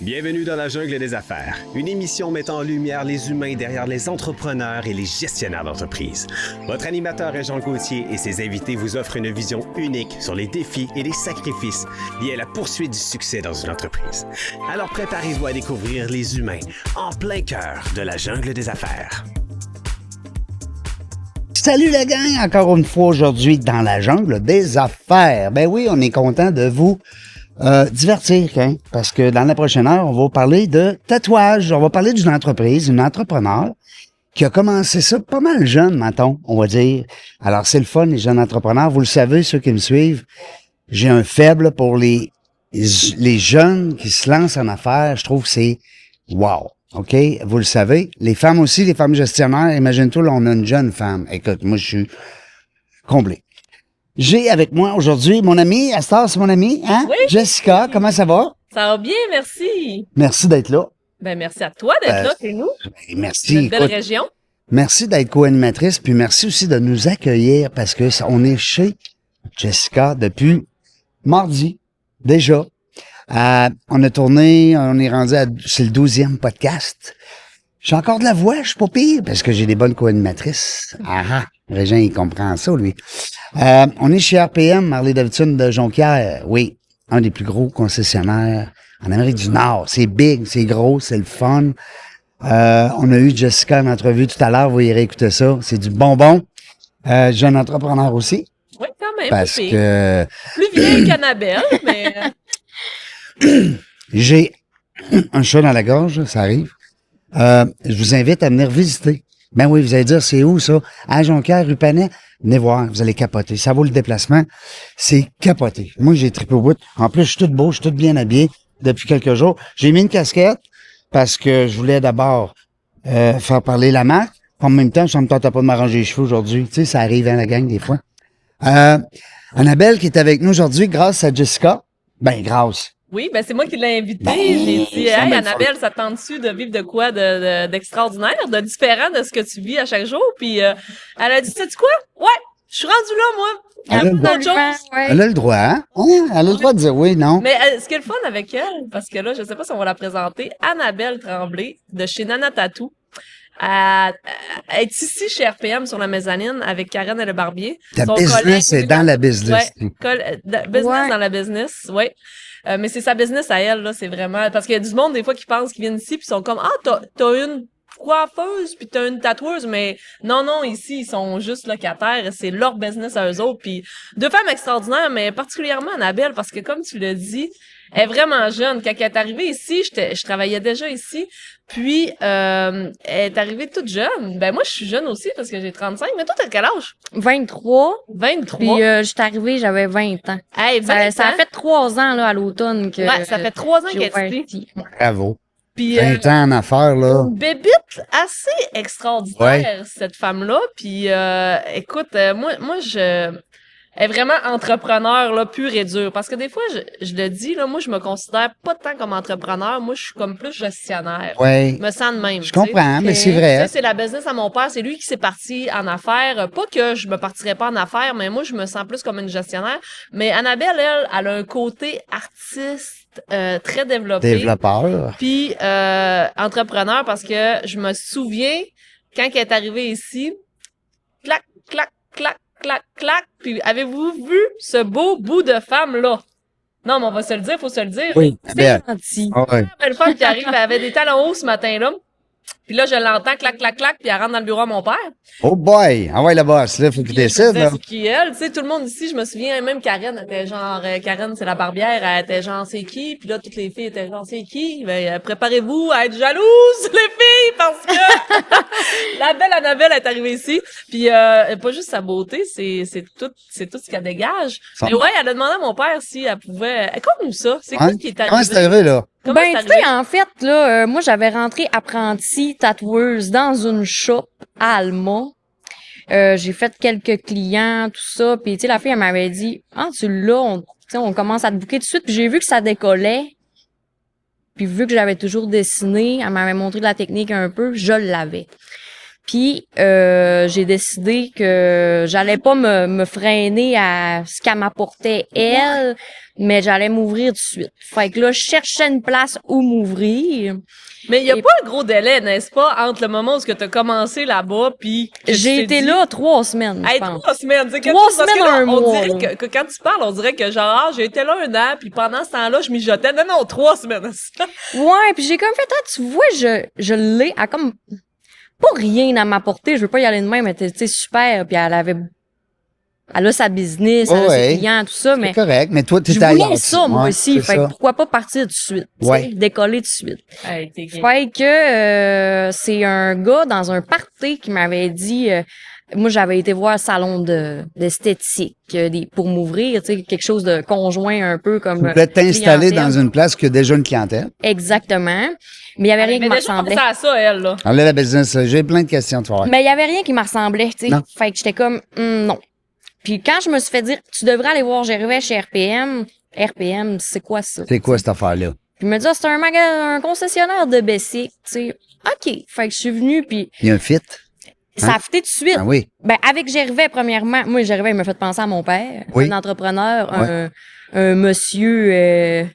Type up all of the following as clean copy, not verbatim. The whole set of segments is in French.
Bienvenue dans la jungle des affaires, une émission mettant en lumière les humains derrière les entrepreneurs et les gestionnaires d'entreprise. Votre animateur est Jean Gauthier et ses invités vous offrent une vision unique sur les défis et les sacrifices liés à la poursuite du succès dans une entreprise. Alors préparez-vous à découvrir les humains en plein cœur de la jungle des affaires. Salut la gang, encore une fois aujourd'hui dans la jungle des affaires. Ben oui, on est content de vous divertir, hein, parce que dans la prochaine heure, on va parler de tatouage. On va parler d'une entreprise, une entrepreneur qui a commencé ça pas mal jeune, mettons, on va dire. Alors, c'est le fun, les jeunes entrepreneurs. Vous le savez, ceux qui me suivent, j'ai un faible pour les jeunes qui se lancent en affaires. Je trouve que c'est wow. OK? Vous le savez. Les femmes aussi, les femmes gestionnaires. Imagine-toi, là, on a une jeune femme. Écoute, moi, je suis comblé. J'ai avec moi aujourd'hui mon amie, Astor, c'est mon amie, hein? Oui. Jessica, comment ça va? Ça va bien, merci. Merci d'être là. Ben, merci à toi d'être là chez nous. Merci. Notre belle Écoute, région. merci d'être co-animatrice, puis merci aussi de nous accueillir parce que on est chez Jessica depuis mardi, déjà. On a tourné, on est rendu c'est le 12e podcast. J'ai encore de la voix, je suis pas pire, parce que j'ai des bonnes co-animatrices. Régent, il comprend ça, lui. On est chez RPM, Harley-Davidson de Jonquière. Oui, un des plus gros concessionnaires en Amérique du Nord. C'est big, c'est gros, c'est le fun. On a eu Jessica en entrevue tout à l'heure, vous irez écouter ça. C'est du bonbon. Jeune entrepreneur aussi. Oui, quand même. Parce pas pire. que Plus vilain qu'Annabelle, mais j'ai un chat dans la gorge, ça arrive. Je vous invite à venir visiter. Ben oui, vous allez dire, c'est où ça? À Jonquière, rue Panet? Venez voir, vous allez capoter. Ça vaut le déplacement. C'est capoté. Moi, j'ai trippé au bout. En plus, je suis tout beau, je suis tout bien habillé depuis quelques jours. J'ai mis une casquette parce que je voulais d'abord faire parler la marque. En même temps, ça me tentait pas de m'arranger les cheveux aujourd'hui. Tu sais, ça arrive à la gang des fois. Annabelle qui est avec nous aujourd'hui grâce à Jessica. Ben, grâce. oui, ben c'est moi qui l'ai invitée. Ben, J'ai dit, ça hey, me Annabelle, ça te tente-tu de vivre de quoi d'extraordinaire, de différent de ce que tu vis à chaque jour? Puis elle a dit, sais-tu quoi? Ouais, je suis rendue là, moi. Il y a Elle a pas d'autre chose. Elle a le droit, hein? Elle a le droit de dire oui, non? Mais ce qui est le fun avec elle, parce que là, je sais pas si on va la présenter, Annabelle Tremblay de chez Nana Tattoo. Elle est ici chez RPM sur la mezzanine avec Karen et le barbier. Ta Son business collègue, c'est dans la business. Ouais, business dans la business, ouais. Mais c'est sa business à elle, là, c'est vraiment... Parce qu'il y a du monde, des fois, qui pensent qu'ils viennent ici puis sont comme « Ah, t'as une coiffeuse puis t'as une tatoueuse, mais non, ici, ils sont juste locataires, c'est leur business à eux autres. » Puis deux femmes extraordinaires, mais particulièrement Annabelle, parce que comme tu l'as dit, elle est vraiment jeune. Quand elle est arrivée ici, je travaillais déjà ici. Puis, elle est arrivée toute jeune. Ben, moi, je suis jeune aussi parce que j'ai 35. Mais toi, t'as quel âge? 23. 23. Puis, je suis arrivée, j'avais 20 ans. Hey, 20 Ça a ans. fait 3 ans, là, à l'automne que. Ouais, ça fait 3 ans j'ai qu'elle est ouvert ici. ici. Bravo. Puis, 20 ans en affaires, là. une bébite assez extraordinaire, cette femme-là. Puis, écoute, moi, elle est vraiment entrepreneur, là, pur et dur. Parce que des fois, je le dis, là, moi, je me considère pas tant comme entrepreneur. Moi, je suis comme plus gestionnaire. Oui. Je me sens de même. Je comprends, mais c'est vrai. Tu sais, c'est la business à mon père. C'est lui qui s'est parti en affaires. Pas que je me partirais pas en affaires, mais moi, je me sens plus comme une gestionnaire. Mais Annabelle, elle a un côté artiste très développé. Développeur. Puis entrepreneur, parce que je me souviens, quand elle est arrivée ici, clac, clac, clac, clac, clac. Puis avez-vous vu ce beau bout de femme-là? Non, mais on va se le dire, faut se le dire. Oui. C'est Bien. gentil. Ah ouais. Belle femme qui arrive, elle avait des talons hauts ce matin-là. Puis là, je l'entends, clac, clac, clac, puis elle rentre dans le bureau à mon père. Oh boy! Ah ouais, la bosse, là, faut que tu Puis je me décides, disais, là. c'est qui elle? Tu sais, tout le monde ici, je me souviens, même Karen était genre, Karen, c'est la barbière, elle était genre, c'est qui? Puis là, toutes les filles étaient genre, c'est qui? Ben, préparez-vous à être jalouses, les filles, parce que la belle Annabelle est arrivée ici. Puis, pas juste sa beauté, c'est tout ce qu'elle dégage. Mais ouais, elle a demandé à mon père si elle pouvait, écoute-nous ça. C'est Hein? quoi qui est arrivé? Comment c'est arrivé, là? Comment Ben, c'est tu sais, arrivé? en fait, là, moi, j'avais rentré apprentie tatoueuse dans une shop à Alma. J'ai fait quelques clients, tout ça. Puis, tu sais, la fille, elle m'avait dit, « Ah, tu l'as, tu sais, on commence à te booker tout de suite. » Puis j'ai vu que ça décollait. Puis vu que j'avais toujours dessiné, elle m'avait montré de la technique un peu, je l'avais. Puis j'ai décidé que j'allais pas me freiner à ce qu'elle m'apportait elle, mais j'allais m'ouvrir tout de suite. Fait que là, je cherchais une place où m'ouvrir. Mais il y a pas un gros délai, n'est-ce pas, entre le moment où tu as commencé là-bas puis que J'ai tu t'es été dit... là 3 semaines, je Hey, pense. 3 semaines, c'est quelque 3 chose, parce que semaines, là, un on mois, dirait que quand tu parles, on dirait que genre, ah, j'ai été là 1 an, puis pendant ce temps-là, je mijotais. Non, 3 semaines. Ouais, puis j'ai comme fait, ah, tu vois, je l'ai, elle a comme pas rien à m'apporter, je veux pas y aller de même, elle était, tu sais, super, puis elle a sa business, elle a Ouais. ses clients, tout ça, mais C'est correct, mais toi, je t'étais voulais ailleurs. ça, moi Ouais, aussi, c'est fait ça. que pourquoi pas partir tout de suite, tu Ouais. sais, décoller tout de suite. Hey, t'es gay. Fait que c'est un gars dans un party qui m'avait dit moi j'avais été voir un salon d'esthétique pour m'ouvrir, tu sais, quelque chose de conjoint un peu comme Tu voulais t'installer clientèle. dans une place qui a déjà une clientèle. Exactement. Mais il y avait rien Mais qui me déjà, ressemblait. pensé à ça, elle, là. Alors là, la business, j'ai plein de questions, tu vois. Mais il y avait rien qui me ressemblait, tu sais. Non. Fait que j'étais comme non. Puis quand je me suis fait dire tu devrais aller voir Gervais chez RPM, c'est quoi ça? C'est quoi cette affaire-là? Puis il me dit c'est un concessionnaire de Bessic, tu sais. OK, fait que je suis venue puis Il y a un fit? ça a fité tout de suite. Ah oui. Ben, avec Gervais, premièrement, moi, Gervais, il m'a fait penser à mon père, Oui. un entrepreneur, Ouais. un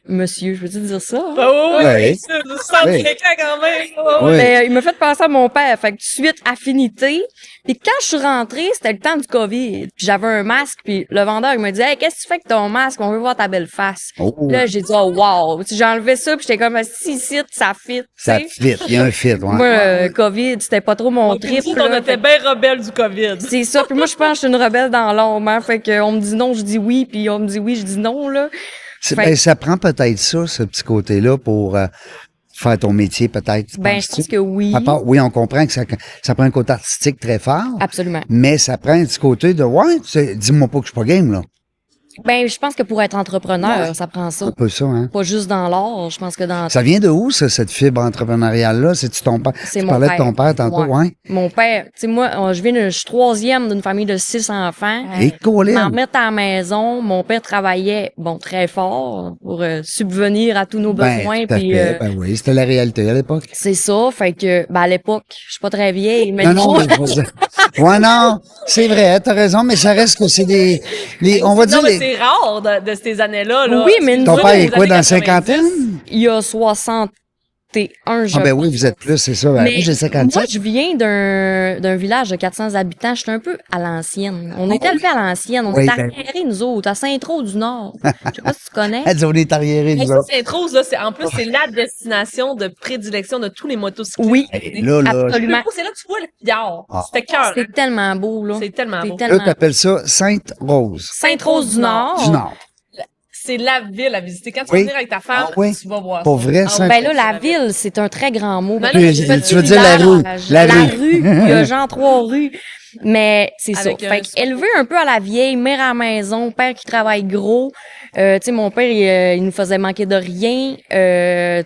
monsieur, je veux dire ça? Hein? Oh, oui, Ouais. c'est du sang Oui. fréquent quand même. Oh, Oui. Ben, il m'a fait penser à mon père, fait que tout de suite, affinité. Puis quand je suis rentrée, c'était le temps du COVID. Puis j'avais un masque, puis le vendeur, il m'a dit « Hey, qu'est-ce que tu fais avec ton masque? On veut voir ta belle face. Oh. Là, j'ai dit « Oh, wow! » J'ai enlevé ça, puis j'étais comme « Si, ça fit. » Ça tu sais. fit. Il y a un fit, ouais. Moi, COVID, c'était pas trop mon Puis nous trip. autres, on là. était bien rebelles du COVID. C'est ça. Puis moi, je pense que je suis une rebelle dans l'ombre. Hein? Fait qu'on me dit non, je dis oui. Puis on me dit oui, je dis non, là. Fait- Ben, ça prend peut-être ça, ce petit côté-là, pour faire ton métier, peut-être. Ben, je pense que oui. À part- oui, on comprend que ça prend un côté artistique très fort. Absolument. Mais ça prend un petit côté de, ouais, dis-moi pas que je suis pas game, là. Ben, je pense que pour être entrepreneur, ça prend ça. Un peu ça, hein. Pas juste dans l'art. Je pense que dans... Ça vient de où, ça, cette fibre entrepreneuriale-là? C'est-tu ton père? C'est Tu mon parlais père. de ton père tantôt, ouais. Mon père, tu sais, moi, je suis 3e d'une famille de 6 enfants. Et Colin. M'en remettre à la maison, mon père travaillait, bon, très fort pour subvenir à tous nos besoins. tout à Puis fait. Ben oui, c'était la réalité à l'époque. c'est ça, fait que, ben, à l'époque, je suis pas très vieille, mais Non, mais je veux dire- ouais, non, c'est vrai, t'as raison, mais ça reste que c'est on va dire Non, mais c'est rare de ces années-là. Là. Oui, mais nous ton autres, père est aux quoi, années dans la 90? cinquantaine? il y a 61, je Ah, ben oui, pense. vous êtes plus, c'est ça. Ben, Mais moi, j'ai moi, 57. je viens d'un village de 400 habitants. Je suis un peu à l'ancienne. On est élevé à l'ancienne. On Oui, est ben- arriérés, nous autres, à Saint-Tro-du-Nord. Je sais pas si tu connais. Elle dit, on est arriérés, Hey, nous ça, autres. c'est trop, là. En plus, c'est la destination de prédilection de tous les motocyclistes. Oui, Hey, là, absolument. C'est là que tu vois le fjord. Ah. C'était cœur. C'est tellement beau, là. C'est tellement beau. Là, t'appelles ça Sainte-Rose. Sainte-Rose-du-Nord. Du Nord. C'est la ville à visiter. Quand tu Oui. vas venir avec ta femme, Ah oui. tu vas voir Pour ça. vrai, Ah, Sainte- Ben là, la ville, c'est un très grand mot. Ben Parce là, que tu- petit tu veux dire la rue. village, La La rue. rue. Il y a genre 3 rues. Mais c'est ça. Avec un Fait élevé un peu à la vieille, mère à la maison, père qui travaille gros. Tu sais, mon père, il nous faisait manquer de rien.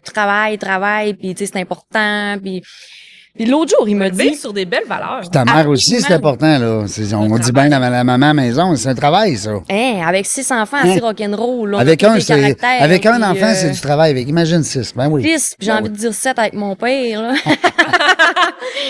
Travail, puis tu sais, c'est important. Puis l'autre jour, il m'a Élevé dit... sur des belles valeurs. Ta mère aussi, c'est Absolument. important, là. On dit bien la maman à la maison, c'est un travail, ça. Hein, avec 6 enfants assez rock'n'roll. là, on Avec a tous un, des caractères, avec un puis, enfant, c'est du travail. Avec, imagine 6. Ben oui. 10, puis j'ai Ben envie de dire 7 avec mon père. Là.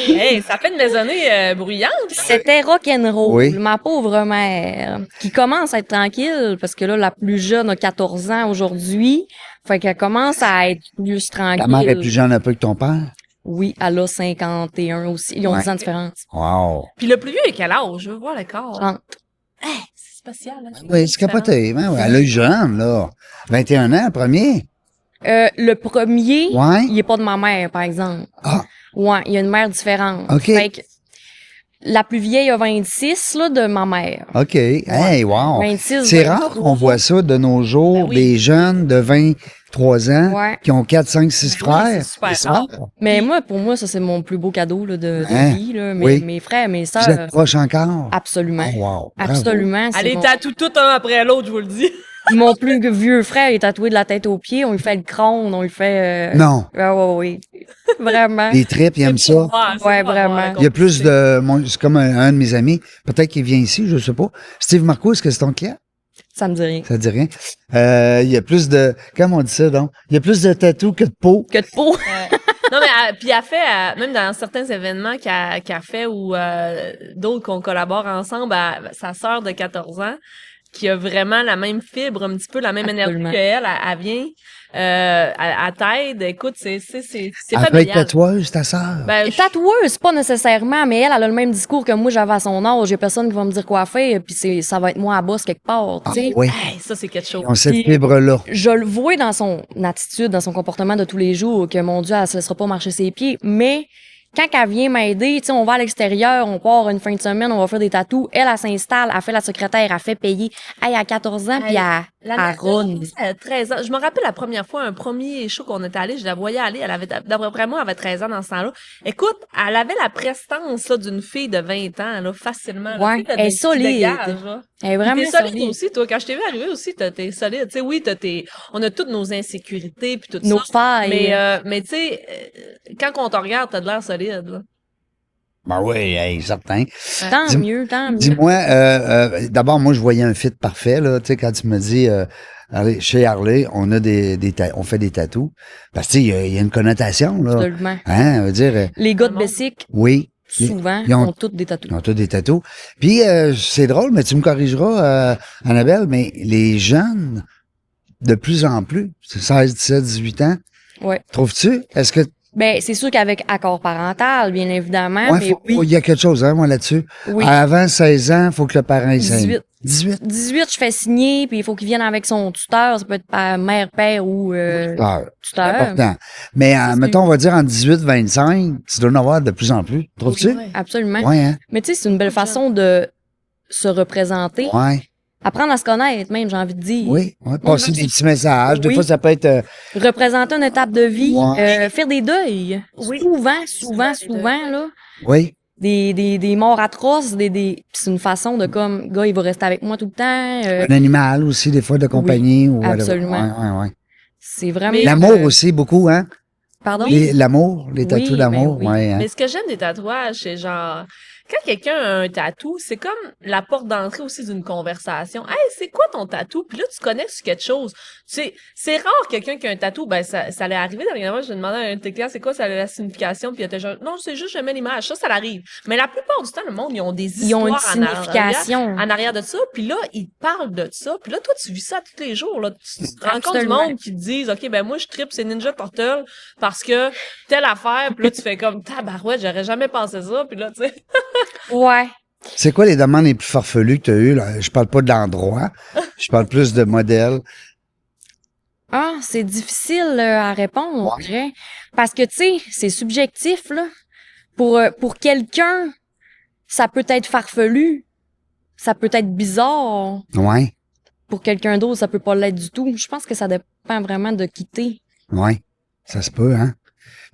Hey, ça fait une maisonnée bruyante. C'était rock'n'roll, Oui. ma pauvre mère, qui commence à être tranquille, parce que là, la plus jeune a 14 ans aujourd'hui. Fait qu'elle commence à être plus tranquille. Ta mère est plus jeune un peu que ton père? Oui, elle a 51 aussi. Ils ont Ouais. 10 ans de différence. Wow. Puis le plus vieux est quel âge? Je veux voir le corps. 30. C'est spécial. Hein? Oui, c'est capoté. Ben oui, elle a eu jeune, là. 21 ans, le premier. Le premier, Ouais. il est pas de ma mère, par exemple. Ah. Ouais, il y a une mère différente. OK. Fait que la plus vieille a 26, là, de ma mère. OK. Hey, wow. 26, C'est 23. rare qu'on voit ça de nos jours, Ben oui. des jeunes de 23 ans Ouais. qui ont 4, 5, 6 Ben oui, frères. c'est super C'est rare. rare. Mais moi, pour moi, ça, c'est mon plus beau cadeau là, de Hein? vie. Là. Oui. Mes frères, mes Vous sœurs, êtes proches encore? absolument. Oh, wow. Bravo. Absolument. c'est Allez, mon- tatoue tout un après l'autre, je vous le dis. Mon plus vieux frère est tatoué de la tête aux pieds. On lui fait le crâne, on lui fait... Non. Ah ouais, oui. Vraiment. Les tripes, ils aiment ça. Ouais, vraiment. Il y a plus de... C'est comme un de mes amis. Peut-être qu'il vient ici, je sais pas. Steve Marco, est-ce que c'est ton client? Ça me dit rien. Ça te dit rien. Il y a plus de... Comment on dit ça, donc? Il y a plus de tatous que de peau. Que de peau. Non, mais puis elle fait, même dans certains événements qu'elle fait ou d'autres qu'on collabore ensemble, sa sœur de 14 ans, qui a vraiment la même fibre, un petit peu la même énergie Absolument. qu'elle, elle vient, elle t'aide. Écoute, c'est Elle peut être familial. tatoueuse, ta sœur. Ben, Tatoueuse, pas nécessairement, mais elle a le même discours que moi j'avais à son âge. J'ai personne qui va me dire quoi faire, puis ça va être moi à bosse quelque part, tu sais. Oui, hey, ça, c'est quelque chose. ils ont cette Puis- fibre-là. Je le vois dans son attitude, dans son comportement de tous les jours, que mon Dieu, elle se laissera pas marcher ses pieds. Mais quand elle vient m'aider, tu sais, on va à l'extérieur, on part une fin de semaine, on va faire des tatous. Elle s'installe, elle fait la secrétaire, elle fait payer. Elle a 14 ans, puis elle ronne. Elle a 13 ans. Je me rappelle la première fois, un premier show qu'on était allé, je la voyais aller, elle avait, d'après moi, elle avait 13 ans dans ce temps-là. Écoute, elle avait la prestance, là, d'une fille de 20 ans, là, facilement. Là. Ouais, Tu sais, elle est des petits solide. dégages, là. Elle est vraiment T'es solide solide. aussi, toi. Quand je t'ai vu arriver aussi, t'es solide. Tu sais, oui, on a toutes nos insécurités puis tout Nos ça. failles. Mais tu sais, quand on te regarde, t'as de l'air solide, là. Ben oui, hey, certain. Tant Dis- mieux, tant mieux. Dis-moi, d'abord, moi, je voyais un fit parfait, là, tu sais, quand tu me dis, chez Harley, on a on fait des tatous. Parce que, tu sais, il y a une connotation, là. Absolument. Hein, on veut dire, Les gars de Bessic, oui. souvent, ils ont toutes des tatous. Ils ont tous des tatous. Puis, c'est drôle, mais tu me corrigeras, Annabelle, mais les jeunes, de plus en plus, c'est 16, 17, 18 ans, Ouais. trouves-tu? Est-ce que, Ben, c'est sûr qu'avec accord parental, bien évidemment, ouais, mais oui. il y a quelque chose, hein, moi, là-dessus. Oui. Avant 16 ans, il faut que le parent ait 18. 18. 18, je fais signer, puis il faut qu'il vienne avec son tuteur. Ça peut être mère, père ou Ah, c'est tuteur. important. Mais, mettons, on va dire en 18, 25, tu dois en avoir de plus en plus. Trouves-tu? Ouais. Absolument. Ouais, hein? Mais tu sais, c'est une belle façon de se représenter. Ouais. Apprendre à se connaître, même, j'ai envie de dire. Oui. Ouais. Passer des petits messages. Des Oui. fois, ça peut être, Représenter une étape de vie. Ouais. Faire des deuils. Oui. Souvent, là. oui. Des morts atroces, puis c'est une façon de comme, gars, il va rester avec moi tout le temps. Un animal aussi, des fois, de compagnie. Ou absolument. Ouais. C'est vraiment. Mais L'amour aussi, beaucoup, hein? Pardon? L'amour, les tatous Oui, d'amour, ben oui. ouais, hein? Mais ce que j'aime des tatouages, c'est genre, quand quelqu'un a un tatou, c'est comme la porte d'entrée aussi d'une conversation. Hey, c'est quoi ton tatou? Puis là, tu connais sur quelque chose. Tu sais, c'est rare quelqu'un qui a un tatou. Ben, ça allait arriver dernièrement. Je demandais à un de tes clients, c'est quoi la signification? Puis il était genre, non, c'est juste, j'aimais l'image. Ça l'arrive. Mais la plupart du temps, le monde, ils ont des Ils ont une histoires signification. en arrière de ça. Puis là, ils parlent de ça. Puis là, toi, tu vis ça tous les jours, là. Tu te rends compte du Absolument. monde qui te disent, OK, ben, moi, je tripe, c'est Ninja Turtle parce que telle affaire. Puis là, tu fais comme, tabarouette, j'aurais jamais pensé ça. Puis là, tu sais. Ouais. C'est quoi les demandes les plus farfelues que tu as eues, là? Je parle pas de l'endroit. Je parle plus de modèles. Ah, c'est difficile à répondre, on dirait. Parce que, tu sais, c'est subjectif, là. Pour quelqu'un, ça peut être farfelu. Ça peut être bizarre. Ouais. Pour quelqu'un d'autre, ça peut pas l'être du tout. Je pense que ça dépend vraiment de quitter. Ouais. Ça se peut, hein?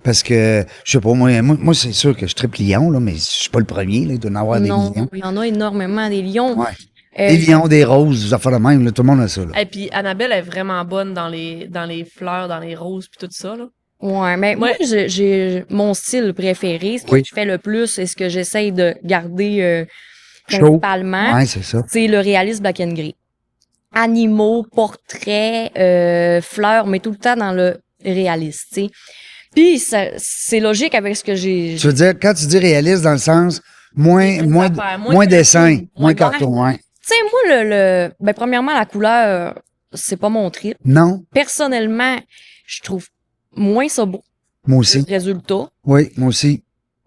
Parce que, je sais pas, moi c'est sûr que je triple lion, là, mais je suis pas le premier, là. Il doit y en avoir Non, des lions. il y en a énormément, des lions. Ouais. Euh, Des lions, des roses, des affaires de même, là. Tout le monde a ça, là. Et puis Annabelle est vraiment bonne dans les fleurs, dans les roses puis tout ça là. Ouais, mais moi, j'ai mon style préféré, ce que Oui. je fais le plus et ce que j'essaye de garder Chaud. principalement, Ouais, c'est ça. c'est le réalisme black and gris. Animaux, portraits, fleurs, mais tout le temps dans le réaliste, tu sais. Puis c'est logique avec ce que j'ai. Tu veux dire, quand tu dis réaliste, dans le sens, moins dessin, moins carton, ouais. Tu sais, moi, ben, premièrement, la couleur, c'est pas mon trip. Non, Personnellement, je trouve moins ça beau, moi le aussi. résultat. Oui, moi aussi.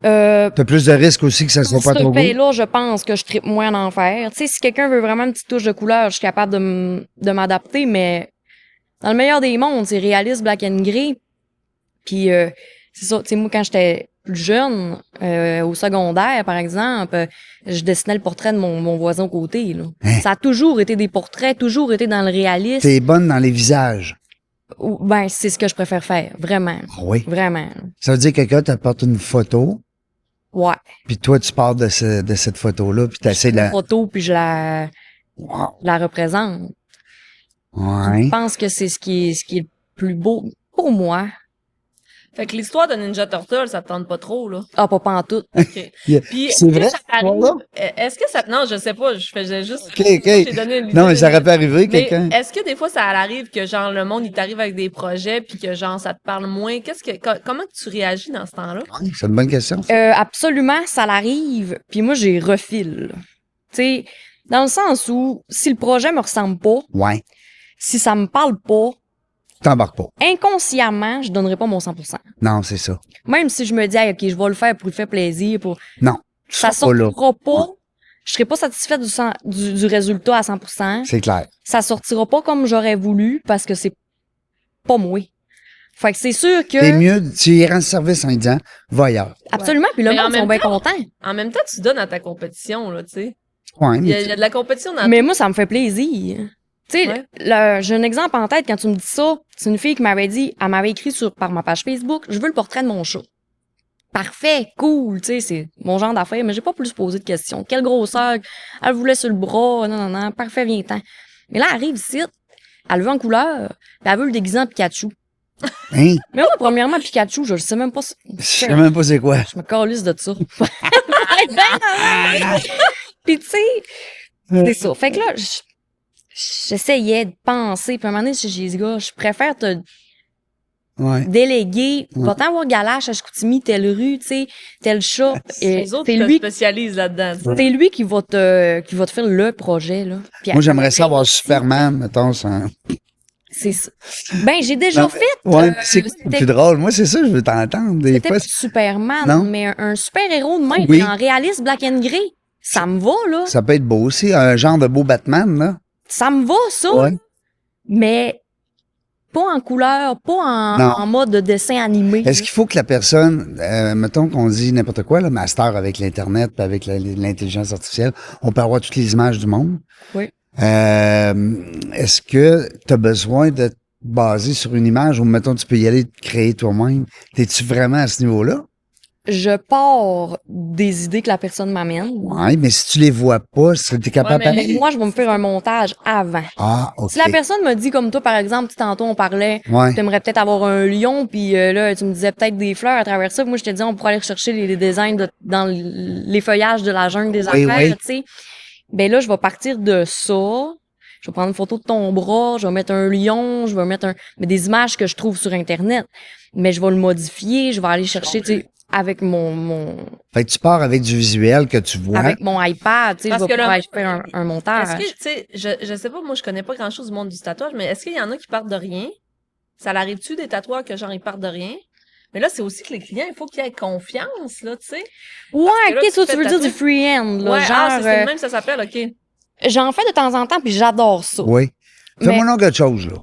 Euh, T'as plus de risques aussi que ça soit pas ce trop beau. fait-là, je pense que je tripe moins en enfer. Tu sais, si quelqu'un veut vraiment une petite touche de couleur, je suis capable de m'adapter, mais dans le meilleur des mondes, c'est réaliste, black and gris. Puis, c'est ça, tu sais, moi, quand j'étais plus jeune, au secondaire, par exemple, je dessinais le portrait de mon voisin au côté, là. Hein? Ça a toujours été des portraits, toujours été dans le réalisme. T'es bonne dans les visages. Ben, c'est ce que je préfère faire, vraiment. Ah oui. Vraiment. Ça veut dire que quelqu'un t'apporte une photo, Ouais. puis toi, tu pars de cette photo-là, puis t'essaies de Une la... photo, puis je la représente. Ouais. Je pense que c'est ce qui est le plus beau pour moi. Fait que l'histoire de Ninja Turtle, ça te tente pas trop, là. Ah, pas pantoute. OK. Yeah. Puis, C'est est-ce que vrai, ça cette t'arrive- histoire-là? Est-ce que ça... Non, je sais pas, je faisais juste... OK, OK. J'ai donné une Non, mais ça idée. aurait pu arriver, Mais quelqu'un. est-ce que des fois, ça arrive que, genre, le monde, il t'arrive avec des projets puis que, genre, ça te parle moins? Comment que tu réagis dans ce temps-là? C'est une bonne question. ça. Absolument, ça l'arrive. Puis moi, j'ai refile. Tu sais, dans le sens où, si le projet me ressemble pas, Ouais. si ça me parle pas, T'embarques pas. inconsciemment, je donnerai pas mon 100%. Non, c'est ça. Même si je me dis, hey, OK, je vais le faire pour lui faire plaisir, Non. ça seras pas là. sortira pas. Je serai pas satisfaite du résultat à 100%. C'est clair. Ça sortira pas comme j'aurais voulu parce que c'est pas moi. Fait que c'est sûr que... C'est mieux, tu y rends service en disant, va ailleurs. Absolument, puis le Mais en monde sont même bien temps- contents. En même temps, tu donnes à ta compétition, là, tu sais. Ouais, Il mais y a de la compétition dans Mais moi, ça me fait plaisir. Tu sais, Ouais. j'ai un exemple en tête quand tu me dis ça. C'est une fille qui m'avait dit, elle m'avait écrit par ma page Facebook, je veux le portrait de mon chat. Parfait, cool, tu sais, c'est mon genre d'affaires, mais j'ai pas plus posé de questions. Quelle grosseur, elle voulait sur le bras, non, parfait, viens-t'en. Mais là, elle arrive ici, elle veut en couleur, puis elle veut le déguiser en Pikachu. hein? Mais moi, premièrement, Pikachu, je le sais même pas. Je sais même pas c'est quoi. Je me calisse de ça. Puis tu sais, c'est ça. Fait que là, j'essayais de penser. Puis à un moment donné, j'ai dit, gars, je préfère te Ouais. déléguer. Ouais. Va t'en voir Galache à Chicoutimi, telle rue, tu sais, tel chat. Et Les autres, c'est ils se lui, spécialisent là-dedans. tu sais. c'est lui qui va te faire le projet, là. Puis Moi, j'aimerais ça avoir Superman, mettons. Ça... c'est ça. Ben, j'ai déjà Non, fait. Ouais, c'est quoi le c'était- plus drôle? Moi, c'est ça, je veux t'entendre. Des C'était fois, pas Superman, Non. mais un super-héros de même, Oui. en réaliste black and gray. Ça me va, là. ça peut être beau aussi. Un genre de beau Batman, là. Ça me va, ça. Ouais. Mais pas en couleur, pas Non. en mode de dessin animé. Est-ce qu'il faut que la personne, mettons qu'on dit n'importe quoi, le master avec l'Internet puis avec l'intelligence artificielle, on peut avoir toutes les images du monde. Oui. Est-ce que tu as besoin de te baser sur une image ou, mettons, tu peux y aller te créer toi-même? T'es-tu vraiment à ce niveau-là? Je pars des idées que la personne m'amène. Oui, mais si tu les vois pas, t'es capable Ouais, mais pareil? Moi, je vais me faire un montage avant. Ah, OK. Si la personne me dit comme toi, par exemple, tantôt on parlait, Ouais. tu aimerais peut-être avoir un lion, puis là, tu me disais peut-être des fleurs à travers ça. Moi, je te dis, on pourrait aller chercher les designs dans les feuillages de la jungle des Oui, affaires, oui. tu sais. Ben là, je vais partir de ça. Je vais prendre une photo de ton bras, je vais mettre un lion, je vais mettre mais des images que je trouve sur Internet. Mais je vais le modifier, je vais aller chercher, tu sais, avec mon Fait que tu pars avec du visuel que tu vois. avec mon iPad, tu sais, je Parce vais que pouvoir le- faire un montage. Est-ce que, tu sais, je sais pas, moi, je connais pas grand-chose du monde du tatouage, mais est-ce qu'il y en a qui partent de rien? Ça l'arrive-tu des tatoueurs que, genre, ils partent de rien? Mais là, c'est aussi que les clients, il faut qu'ils aient confiance, là, tu sais. Ouais, que là, ok, tu toi, fais tu veux ta dire du truc. freehand, là, Ouais, genre, c'est le même, ça s'appelle, OK. j'en fais de temps en temps, puis j'adore ça. Oui. Fais-moi donc quelque chose, là.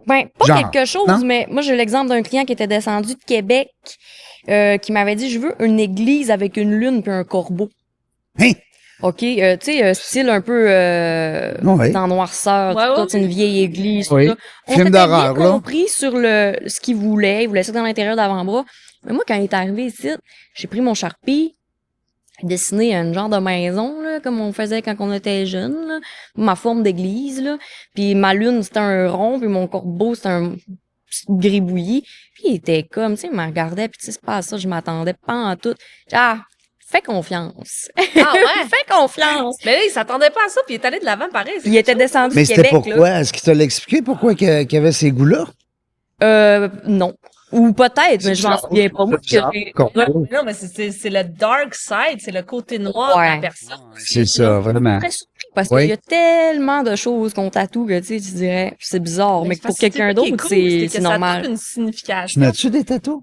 Ben, pas Genre, quelque chose, non? mais moi, j'ai l'exemple d'un client qui était descendu de Québec, qui m'avait dit, je veux une église avec une lune puis un corbeau. Hein? OK, tu sais, style un peu Ouais. dans noirceur, Ouais, tout, ouais. c'est une vieille église, Oui. tout ça. On Film s'était d'horreur, bien là. compris sur ce qu'il voulait. Il voulait ça dans l'intérieur d'avant-bras. Mais moi, quand il est arrivé ici, j'ai pris mon Sharpie, dessiné un genre de maison, là, comme on faisait quand on était jeune, là, ma forme d'église, là. Puis ma lune, c'était un rond, puis mon corbeau, c'était un petit gribouillis. Puis il était comme, tu sais, il me regardait, puis tu sais, c'est pas à ça, je m'attendais pas en tout. Ah, fais confiance. Ah ouais? Fais confiance. Mais là, il s'attendait pas à ça, puis il est allé de l'avant pareil. c'est Il était quelque chose. descendu Mais de c'était Québec, pourquoi? là. Est-ce qu'il te l'a expliqué pourquoi qu'il y avait ces goûts-là? Non. Ou peut-être, mais je m'en souviens pas. Moi, que j'ai- Non, mais c'est le dark side, c'est le côté noir de la Ouais. personne. C'est ça, vraiment. très surpris parce Oui. qu'il y a tellement de choses qu'on tatoue que tu sais, tu dirais, c'est bizarre, mais c'est pour parce que quelqu'un c'est ça qui est d'autre, cool, que c'est ça a normal. toute une Tu signification. n'as-tu des tatous?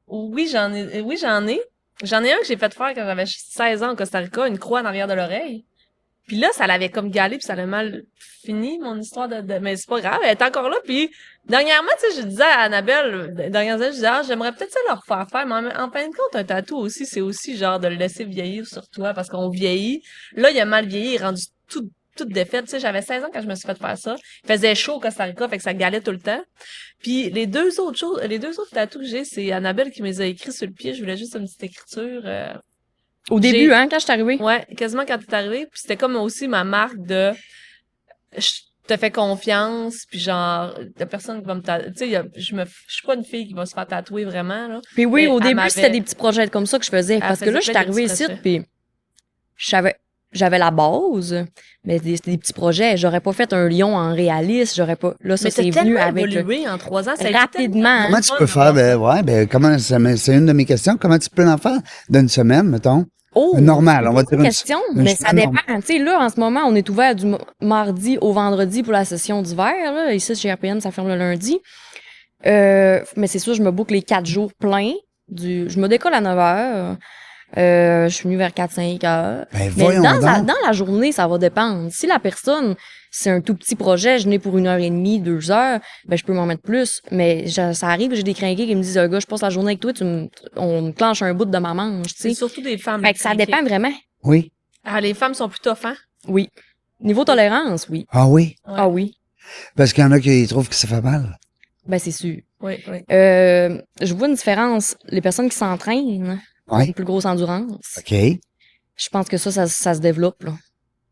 Oui, j'en ai. Oui, j'en ai. J'en ai un que j'ai fait faire quand j'avais 16 ans au Costa Rica, une croix en arrière de l'oreille. Puis là, ça l'avait comme galé, puis ça avait mal fini, mon histoire de... Mais c'est pas grave, elle est encore là. Puis dernièrement, tu sais, je disais à Annabelle, dernièrement, je disais, j'aimerais peut-être ça leur faire faire, mais en fin de compte, un tatou aussi, c'est aussi genre de le laisser vieillir sur toi, parce qu'on vieillit. Là, il a mal vieilli, il est rendu toute défaite. Tu sais, j'avais 16 ans quand je me suis fait faire ça. Il faisait chaud au Costa Rica, fait que ça galait tout le temps. Puis les deux autres tatous que j'ai, c'est Annabelle qui me les a écrits sur le pied. Je voulais juste une petite écriture. Au J'ai- début, hein, quand je suis arrivée. Ouais, quasiment quand t'es arrivé. Puis c'était comme aussi ma marque de... te fais confiance, puis genre, y a personne qui va me tatouer. Tu sais, je suis pas une fille qui va se faire tatouer vraiment, là. Puis oui, Mais au elle début, m'avait- c'était des petits projets comme ça que je faisais. Parce que là, je suis faisait plein de arrivée petits ici, projets. puis j'avais la base, mais c'était des petits projets. J'aurais pas fait un lion en réaliste, j'aurais pas. Là, ça Mais c'est t'as venu tellement avec. évolué en 3 ans. Ça a été Rapidement. tellement Comment tu fun peux faire? d'avoir ça. Comment c'est une de mes questions. Comment tu peux en faire d'une semaine, mettons? Oh, Normal, on va dire une une question, une mais ça semaine dépend. Tu sais, là, en ce moment, on est ouvert du mardi au vendredi pour la session d'hiver. Là. Ici, chez RPN, ça ferme le lundi. Mais c'est sûr, je me boucle les 4 jours pleins. Je me décolle à 9 heures. Je suis venue vers 4-5 heures. Ben, Mais voyons donc. dans la journée, ça va dépendre. Si la personne, c'est un tout petit projet, je n'ai pour 1h30, 2 heures, ben je peux m'en mettre plus. Mais ça arrive, j'ai des crinqués qui me disent, gars, je passe la journée avec toi, on me clenche un bout de ma manche, tu C'est sais. surtout des femmes. Fait que ça dépend vraiment. Oui. Ah, les femmes sont plus tough, hein? Oui. Niveau tolérance, oui. Ah oui? Ouais. Ah oui. Parce qu'il y en a qui trouvent que ça fait mal. Ben c'est sûr. Oui, oui. Je vois une différence. Les personnes qui s'entraînent, ont Oui. une plus grosse endurance. OK. Je pense que ça se développe, là.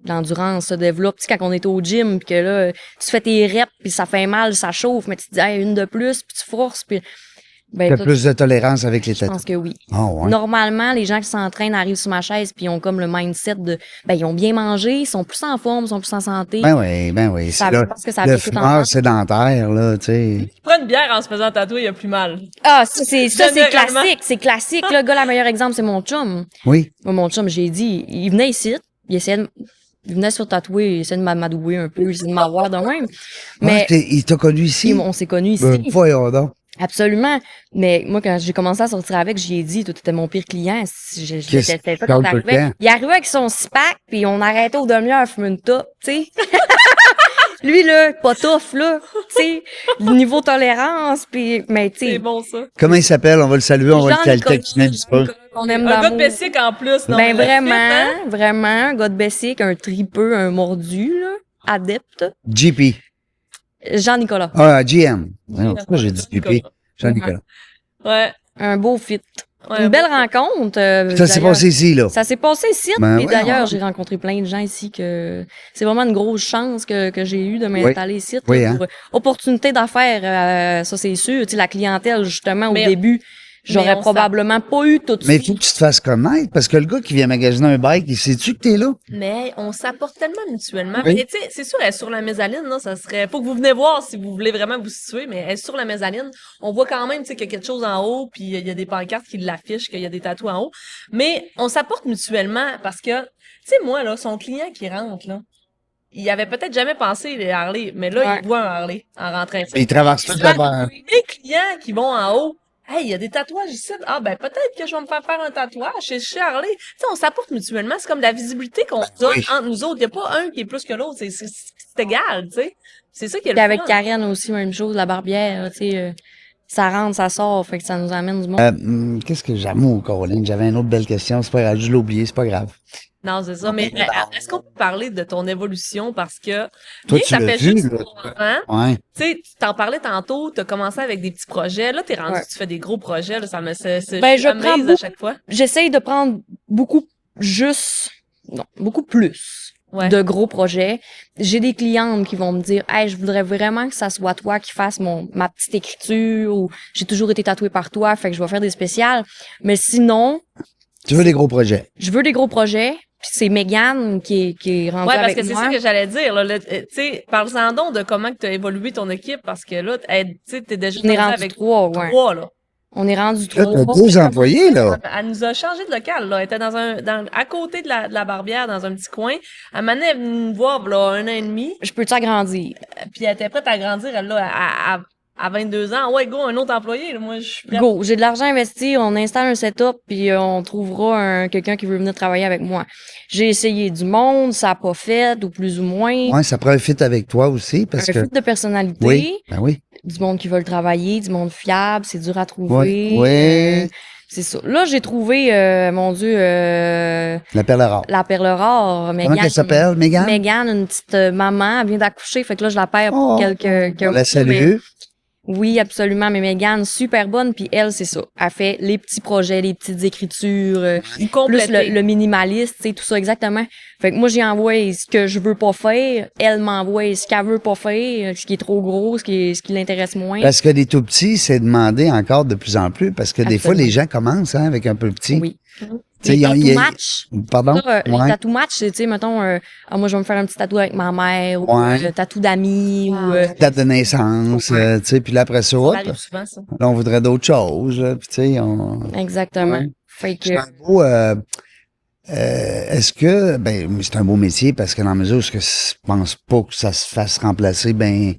L'endurance se développe. Tu sais, quand on est au gym, pis que là, tu fais tes reps, puis ça fait mal, ça chauffe, mais tu te dis, hey, une de plus, puis tu forces, puis ben, T'as toi, plus de tolérance avec les je tatous. pense que oui. Ah ouais. Normalement, les gens qui s'entraînent arrivent sur ma chaise, puis ils ont comme le mindset de, ben, ils ont bien mangé, ils sont plus en forme, ils sont plus en santé. Ben oui. Ça, C'est je là, pense que ça le fait tout fumeur ensemble. sédentaire, là, tu sais. Tu prends une bière en se faisant tatouer, il y a plus mal. Ah, ça, c'est Généralement. classique, c'est classique. Le gars, le meilleur exemple, c'est mon chum. Oui. Moi, mon chum, j'ai dit, il venait ici, il venait sur tatouer, il essayait de m'adouer un peu, il essayait de m'avoir de même. Mais, Il t'a connu ici? on s'est connus ici. Ben, voyons donc. Absolument. Mais moi, quand j'ai commencé à sortir avec, j'y ai dit, toi, t'étais mon pire client. C'était ça quand Parle tout le t'arrivais. temps. Il arrivait avec son six-pack, puis on arrêtait aux demi-heures à fumer une top, tu sais. Lui, là, pas tough, là, tu sais. Niveau tolérance, puis, mais tu C'est sais, bon, ça. Comment il s'appelle? On va le saluer, on va le Jean-Nicolas, taquiner un petit peu. on aime Un gars de d'amour. Bessic en plus. Non, Ben mais le fit, vraiment, hein? vraiment, un gars de Bessic, un tripeux, un mordu, là, adepte. JP. Jean-Nicolas. Ah, GM. Non, pourquoi j'ai dit JP? Jean-Nicolas. Ouais. Un beau fit. Ouais, Une un belle beau fit. rencontre. Ça s'est d'ailleurs. passé ici, là. Ça s'est passé ici. Ben et ouais, d'ailleurs, ouais. j'ai rencontré plein de gens ici que c'est vraiment une grosse chance que j'ai eu de m'installer ici. Oui, là, hein. pour opportunité d'affaires, ça c'est sûr. Tu sais, la clientèle, justement, Mais- au début, mais j'aurais on probablement pas eu tout de Mais il suite. faut que tu te fasses connaître, parce que le gars qui vient magasiner un bike, il sait-tu que t'es là? Mais on s'apporte tellement mutuellement. Oui. Mais tu sais, c'est sûr, elle est sur la mezzanine, là, ça serait. Faut que vous venez voir si vous voulez vraiment vous situer, mais elle est sur la mezzanine. On voit quand même, tu sais, qu'il y a quelque chose en haut, puis il y a des pancartes qui l'affichent, qu'il y a des tatous en haut. Mais on s'apporte mutuellement parce que, tu sais, moi, là, son client qui rentre, là, il avait peut-être jamais pensé les Harley, mais là, Ouais. il voit un Harley en rentrant. Il traverse tout là-bas. Les clients qui vont en haut, hey, il y a des tatouages ici. Ah, ben, peut-être que je vais me faire faire un tatouage chez Harley. Tu sais, on s'apporte mutuellement. C'est comme de la visibilité qu'on donne oui. entre nous autres. Il n'y a pas un qui est plus que l'autre. C'est égal, tu sais. C'est ça qui est Puis le avec fun. Karen aussi, même chose, la barbière, tu sais, ça rentre, ça sort, fait que ça nous amène du monde. Qu'est-ce que j'aime, Caroline? J'avais une autre belle question. C'est pas grave, je l'ai oublié, c'est pas grave. Non, c'est ça. Mais est-ce qu'on peut parler de ton évolution? Parce que, Toi, bien que tu ça l'as fait vu, juste là. 3 ans, Ouais. tu sais, tu t'en parlais tantôt, t'as commencé avec des petits projets. Là, t'es rendu, Ouais. tu fais des gros projets. Là, ça me, Ben, je amazed prends à beaucoup- chaque fois. J'essaye de prendre beaucoup plus Ouais. de gros projets. J'ai des clientes qui vont me dire, hey, je voudrais vraiment que ça soit toi qui fasse ma petite écriture, ou j'ai toujours été tatouée par toi, fait que je vais faire des spéciales. Mais sinon, Tu veux des gros projets? je veux des gros projets. Puis c'est Mégane qui est rendue Ouais, parce avec que c'est moi. ça que j'allais dire. Là, tu sais, parle-en donc de comment tu as évolué ton équipe, parce que là, tu sais, t'es déjà On est rendu rendu avec 3, ouais. 3, là. On est rendu Là, 3. t'as 2 employés, là. Elle nous a changé de local, là. Elle était à côté de la barbière, dans un petit coin. Elle m'a est venue nous voir, là, 1 an et demi. Je peux t'agrandir. Puis elle était prête à grandir, elle, là, à 22 ans. Ouais, go, un autre employé, là. Moi, je suis prête. Go, j'ai de l'argent à investir, on installe un setup, puis on trouvera quelqu'un qui veut venir travailler avec moi. J'ai essayé du monde, ça a pas fait, ou plus ou moins. Ouais, ça prend un fit avec toi aussi, parce Un que. fit de personnalité, Oui, ben oui. du monde qui veut travailler, du monde fiable, c'est dur à trouver. Oui, oui. C'est ça. Là, j'ai trouvé, mon Dieu, La perle rare. la perle rare, Comment Mégane. elle s'appelle, Mégane? Mégane, une petite maman, elle vient d'accoucher, fait que là, je la perds Oh, pour quelques On la mois, salue. Oui, absolument. Mais Mégane, super bonne. Puis elle, c'est ça. Elle fait les petits projets, les petites écritures, plus Compléter. le minimaliste, tu sais, tout ça, exactement. Fait que moi, j'y envoie ce que je veux pas faire. Elle m'envoie ce qu'elle veut pas faire, ce qui est trop gros, ce qui l'intéresse moins. Parce que les tout petits, c'est demandé encore de plus en plus, parce que des fois, Absolument. les gens commencent avec un peu petit. Oui. Tu sais, Les il y a- tattoo match. Pardon? Ça, les Ouais. tattoo match, c'est, tu sais, mettons, moi, je vais me faire un petit tatou avec ma mère, ou Ouais. tatou d'amis, Wow. ou... Date de naissance, tu sais, puis là, après ça, Ça hop, arrive souvent, ça. là, on voudrait d'autres choses, là, puis tu sais, on... Exactement. Ouais. Fait que... C'est un beau, est-ce que, ben, c'est un beau métier parce que dans la mesure où je pense pas que ça se fasse remplacer, ben,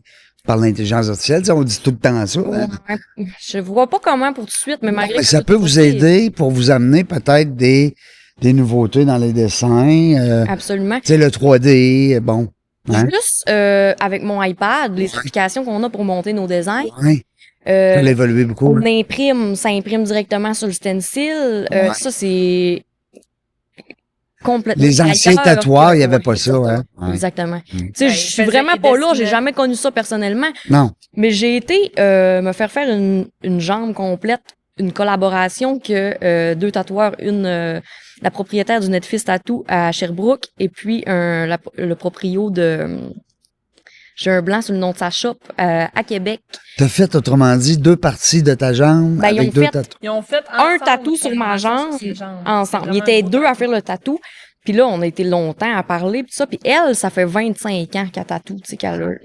par l'intelligence artificielle, tu sais, on dit tout le temps ça. Hein? Ouais. Je vois pas comment pour tout de suite, mais malgré Mais que ça peut vous aider pour vous amener peut-être des nouveautés dans les dessins, Absolument. tu sais, le 3D, bon. Hein? Juste avec mon iPad, les applications qu'on a pour monter nos designs, Ouais, ça a évolué beaucoup. on imprime, ça imprime directement sur le stencil. Ouais. Ça, c'est complètement Les anciens ailleurs tatoueurs, que- il y avait ouais, pas ça, hein? Ouais. Exactement. Mm. Tu sais, Ben, je il suis faisait- vraiment il pas là, j'ai dessinait. jamais connu ça personnellement, Non. mais j'ai été me faire faire une jambe complète, une collaboration que deux tatoueurs, la propriétaire du Netflix Tattoo à Sherbrooke et puis le proprio de j'ai un blanc sur le nom de sa shop à Québec. T'as fait, autrement dit, 2 parties de ta jambe Ben, ils avec ont 2 fait- tatous. Ils ont fait Un ensemble, tatou sur ma jambe sur ses jambes. ensemble. C'est Ils vraiment étaient un beau deux à tatou. faire le tatou. Puis là, on a été longtemps à parler pis tout ça. Puis elle, ça fait 25 ans qu'elle tatoue, tu sais, qu'elle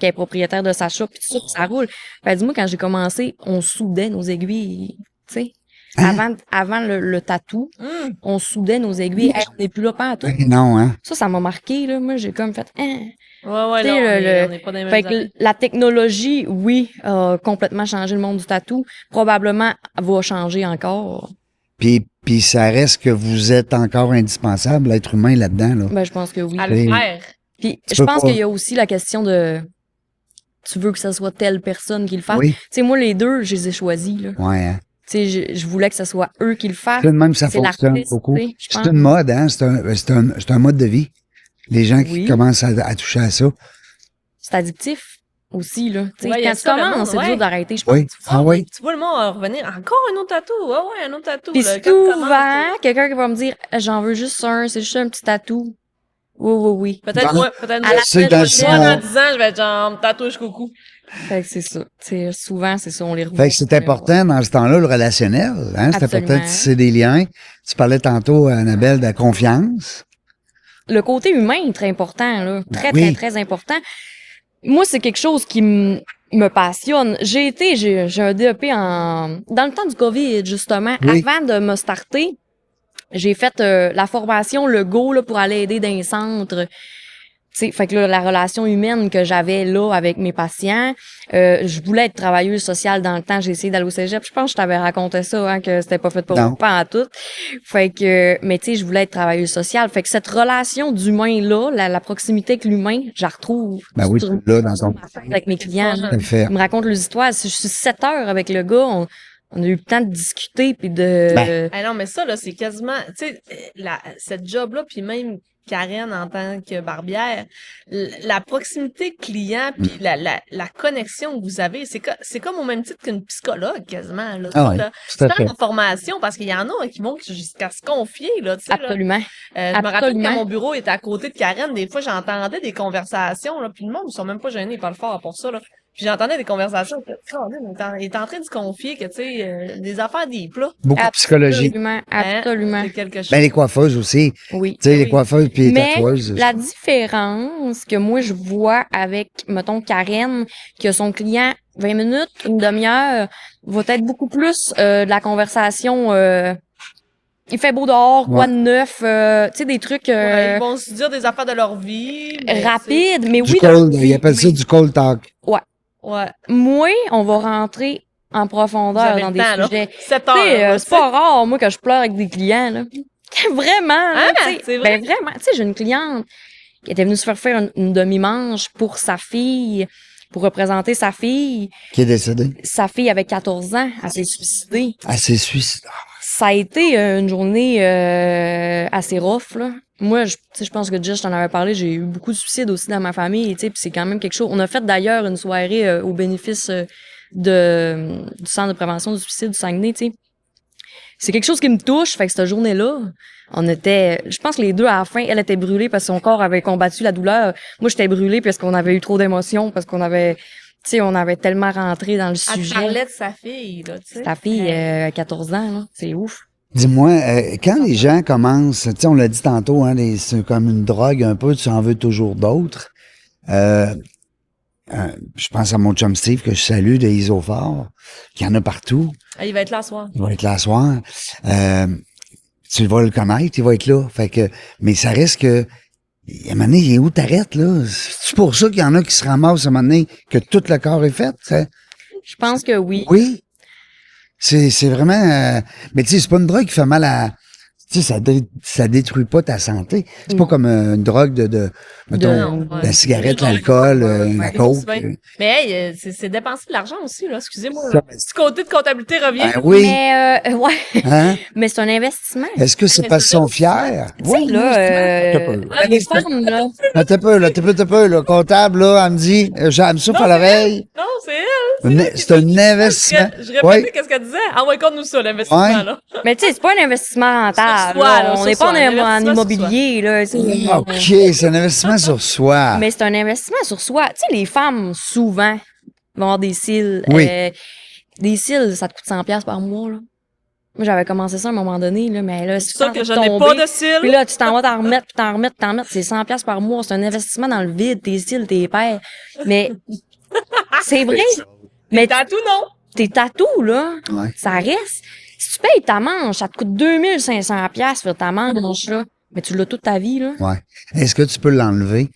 est propriétaire de sa shop pis tout ça, pis ça roule. Fait dis-moi, quand j'ai commencé, on soudait nos aiguilles, tu sais. Hein? Avant le tatou, Hum. on soudait nos aiguilles. Hey, on n'est plus là pas à tout. Ben, non, hein? Ça m'a marqué, là. Moi, j'ai comme fait, hein. Ouais, Tu là, sais, on n'est pas dans les mêmes Fait que années. la technologie, oui, a complètement changé le monde du tatou. Probablement va changer encore. Puis ça reste que vous êtes encore indispensable, l'être humain là-dedans, là. Ben, je pense que oui. À le Et- faire. Puis Tu je peux pense pas- qu'il y a aussi la question de tu veux que ce soit telle personne qui le fasse. Oui, Tu sais, moi, les deux, je les ai choisis, là. ouais, hein. Tu sais, je voulais que ce soit eux qui le fassent. Tout de même, ça C'est fonctionne l'artiste, beaucoup. tu sais, je C'est pense. une mode, hein? C'est un mode de vie. Les gens qui Oui. commencent à toucher à ça. C'est addictif aussi, là. Tu sais, Ouais, il y a quand tu ça, le commences, monde, c'est ouais. dur d'arrêter, je pense. Oui. Ah oui. Tu vois le monde revenir. Encore un autre tatou. Ouais, un autre tatou. Puis là. Quand tu commences, souvent, quelqu'un qui va me dire, j'en veux juste un, c'est juste un petit tatou. Oui, oui, oui. Peut-être Dans- moi, peut-être À moi. la Ceux semaine dans le prochaine, son- Moi, dans 10 ans, je vais être genre tatouage coucou. Fait que c'est ça. Tu sais, souvent, c'est ça, on les revoit. Fait que c'est important dans ce temps-là, le relationnel, hein? C'est Absolument. important de tisser des liens. Tu parlais tantôt, Annabelle, de la confiance. Le côté humain est très important, là. Très, oui. très, très important. Moi, c'est quelque chose qui me passionne. J'ai un DEP dans le temps du COVID, justement. Oui. Avant de me starter, j'ai fait la formation, le go, là, pour aller aider dans les centres. Tu sais, fait que là, la relation humaine que j'avais là avec mes patients, je voulais être travailleuse sociale dans le temps. J'ai essayé d'aller au cégep. Je pense que je t'avais raconté ça, hein, que c'était pas fait pour Non. moi, pas en tout. Fait que, mais tu sais, je voulais être travailleuse sociale. Fait que cette relation d'humain-là, la proximité avec l'humain, je la retrouve. Ben oui, sur- là, dans ton... avec mes clients. Tout à fait. Ils me racontent leurs histoires. Si je suis 7 heures avec le gars, on a eu le temps de discuter puis de... Ben. Ah non, mais ça, là, c'est quasiment, tu sais, cette job-là, puis même Karen en tant que barbière, la proximité client puis la connexion que vous avez, c'est comme au même titre qu'une psychologue quasiment. Là, Ah oui, là. tout à C'est fait. en formation parce qu'il y en a qui vont jusqu'à se confier. Là, tu sais, là. Absolument. Je me rappelle Absolument. quand mon bureau était à côté de Karen, des fois j'entendais des conversations, là, puis le monde ils sont même pas gênés, ils parlent fort pour ça. Là. Puis j'entendais des conversations, puis, il est en train de se confier que tu sais des affaires deep là. Beaucoup de psychologie. Absolument. Hein? Absolument. C'est quelque chose. Ben, les coiffeuses aussi. Oui. Tu sais, les Oui. coiffeuses puis les Mais tatoueuses. la différence que moi je vois avec, mettons, Karen, que son client, 20 minutes, une demi-heure, va être beaucoup plus de la conversation. Il fait beau dehors, quoi Ouais. de neuf, tu sais, des trucs Ouais, ils vont se dire des affaires de leur vie. mais, rapides, mais Du oui. cold, oui, ils appellent ça mais- du cold talk. tu sais, Ouais. Moi, on va rentrer en Vous profondeur avez dans le des temps, là. sujets. 7 Tu heures. sais, là, c'est pas rare, moi, que je pleure avec des clients, là. Vraiment, là, Ah, tu sais. c'est vrai? Ben, vraiment. Tu sais, j'ai une cliente qui était venue se faire une demi-manche pour sa fille, pour représenter sa fille. Qui est décédé. Sa fille avait 14 ans, elle s'est suicidée. Ah, c'est suicide. Ça a été une journée assez rough, là. Moi, je pense que Jess, je t'en avais parlé, j'ai eu beaucoup de suicides aussi dans ma famille, tu sais, puis c'est quand même quelque chose. On a fait d'ailleurs une soirée au bénéfice du Centre de prévention du suicide du Saguenay, tu sais. C'est quelque chose qui me touche, fait que cette journée-là, je pense que les deux, à la fin, elle était brûlée parce que son corps avait combattu la douleur. Moi, j'étais brûlée parce qu'on avait eu trop d'émotions, parce qu'on avait, tu sais, on avait tellement rentré dans le sujet. Elle parlait de sa fille, là, tu sais. Ta fille, 14 ans, là. C'est ouf. Dis-moi, quand les gens commencent, tu sais, on l'a dit tantôt, hein, c'est comme une drogue un peu, tu en veux toujours d'autres. Je pense à mon chum Steve, que je salue, de Isofort, qu'il y en a partout. Ah, il va être là ce soir. Il va être là ce soir. Tu vas le connaître, il va être là. Fait que, mais ça reste que, à un moment donné, il est où t'arrêtes, là? C'est pour ça qu'il y en a qui se ramassent à un moment donné, que tout le corps est fait, ça? Je pense que oui. Oui. C'est vraiment, mais tu sais, c'est pas une drogue qui fait mal à, tu sais, ça détruit pas ta santé. C'est pas comme une drogue mettons, la cigarette, l'alcool, la coke. Mais hey, c'est dépenser de l'argent aussi, là. Excusez-moi. Là. Du côté de comptabilité revient. Ben oui. Mais, ouais. Hein? Mais c'est un investissement. Est-ce que c'est parce qu'ils sont fiers? Oui, là, les femmes, là. T'as peu, là, comptable, là, elle me dit, elle me souffle à l'oreille. Non, c'est elle. C'est un investissement. Je répétais qu'est-ce qu'elle disait. Ah ouais, compte-nous ça, l'investissement, là. Mais tu sais, c'est pas un investissement rentable. Sur soi, là, on n'est pas en immobilier, là. OK, c'est un investissement sur soi. Mais c'est un investissement sur soi. Tu sais, les femmes, souvent, vont avoir des cils. Oui. Des cils, ça te coûte 100$ par mois, là. Moi, j'avais commencé ça à un moment donné, là, mais là, C'est ça que je n'ai pas de cils. Puis là, tu t'en vas t'en remettre, puis t'en remettre, c'est 100$ par mois. C'est un investissement dans le vide, tes cils, tes paires. Mais, c'est vrai. Mais tatou, non? Tes tatous, là, Ouais. ça reste. Si tu payes ta manche, ça te coûte 2500$ faire ta manche, là. Mais tu l'as toute ta vie, là. Ouais. Est-ce que tu peux l'enlever?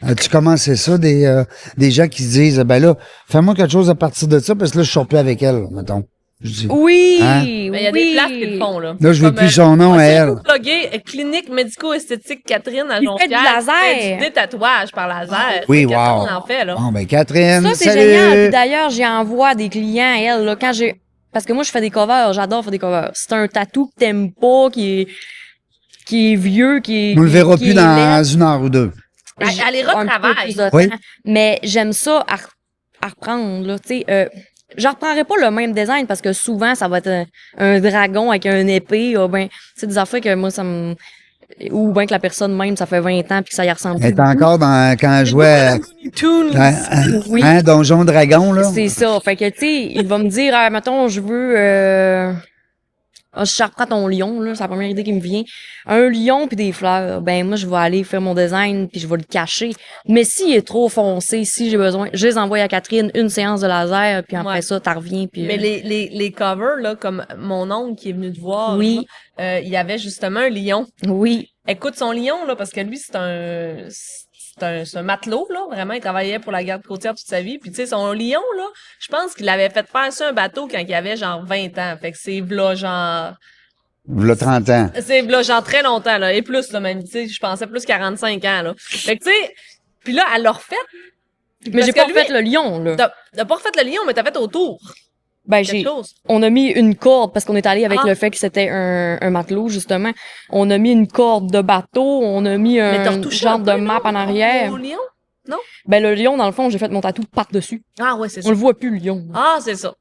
As-tu commencé ça, des gens qui se disent, ben là, fais-moi quelque chose à partir de ça, parce que là, je sors plus avec elle, mettons. Je dis, Oui, Hein? Mais il y a des places qui le font, là. là, je veux Comme, plus son nom à c'est elle. plugué, clinique médico-esthétique Catherine à Il Jonquière. fait du laser. Fait du détatouage par laser. Oui, Catherine wow. en fait, là. Bon, ben, Catherine, Ça, c'est salut! génial. Puis d'ailleurs, j'y envoie des clients, elle, là, quand j'ai... Parce que moi, je fais des covers. J'adore faire des covers. C'est un tatou que t'aimes pas, qui est vieux, qui est... On le verra qui plus est dans laid. une heure ou deux. Elle les Un peu retravaille. plus de Oui. temps. Mais j'aime ça à reprendre, là, tu sais. Je reprendrai pas le même design parce que souvent, ça va être un dragon avec un épée. Ou ben, c'est des affaires que moi, ça me... Ou bien que la personne même, ça fait 20 ans puis que ça y ressemble Elle est plus. encore quand elle jouait Toons. Oui. Donjon Dragon, là. C'est ça. Fait que, tu sais, il va me dire, ah, mettons, je veux... je reprends ton lion, là, c'est la première idée qui me vient. Un lion puis des fleurs. Ben, moi, je vais aller faire mon design puis je vais le cacher. Mais s'il est trop foncé, si j'ai besoin, je les envoie à Catherine, une séance de laser, puis après Ouais. ça, t'en reviens, puis... Mais les covers, là, comme mon oncle qui est venu te voir, Oui. là, il y avait justement un lion. Oui. Écoute son lion, là, parce que lui, c'est un matelot, là, vraiment, il travaillait pour la garde côtière toute sa vie. Puis, tu sais, son lion, là, je pense qu'il avait fait faire ça un bateau quand il avait, genre, 20 ans. Fait que c'est v'là, genre... V'là 30 ans. C'est v'là, genre, très longtemps, là. Et plus, là, même, tu sais, je pensais plus 45 ans, là. Fait que, tu sais... Puis là, elle l'a refait. Mais j'ai pas refait le lion, là. T'as pas refait le lion, mais t'as fait autour. Ben, Quelque chose. on a mis une corde, parce qu'on est allé avec Ah. le fait que c'était un matelot, justement. On a mis une corde de bateau, on a mis Mais t'as un retouché genre un de peu, map non, en arrière. au lion? Ben, le lion, dans le fond, j'ai fait mon tatou par-dessus. Ah, ouais, c'est ça. On le voit plus, le lion. Ah, c'est ça.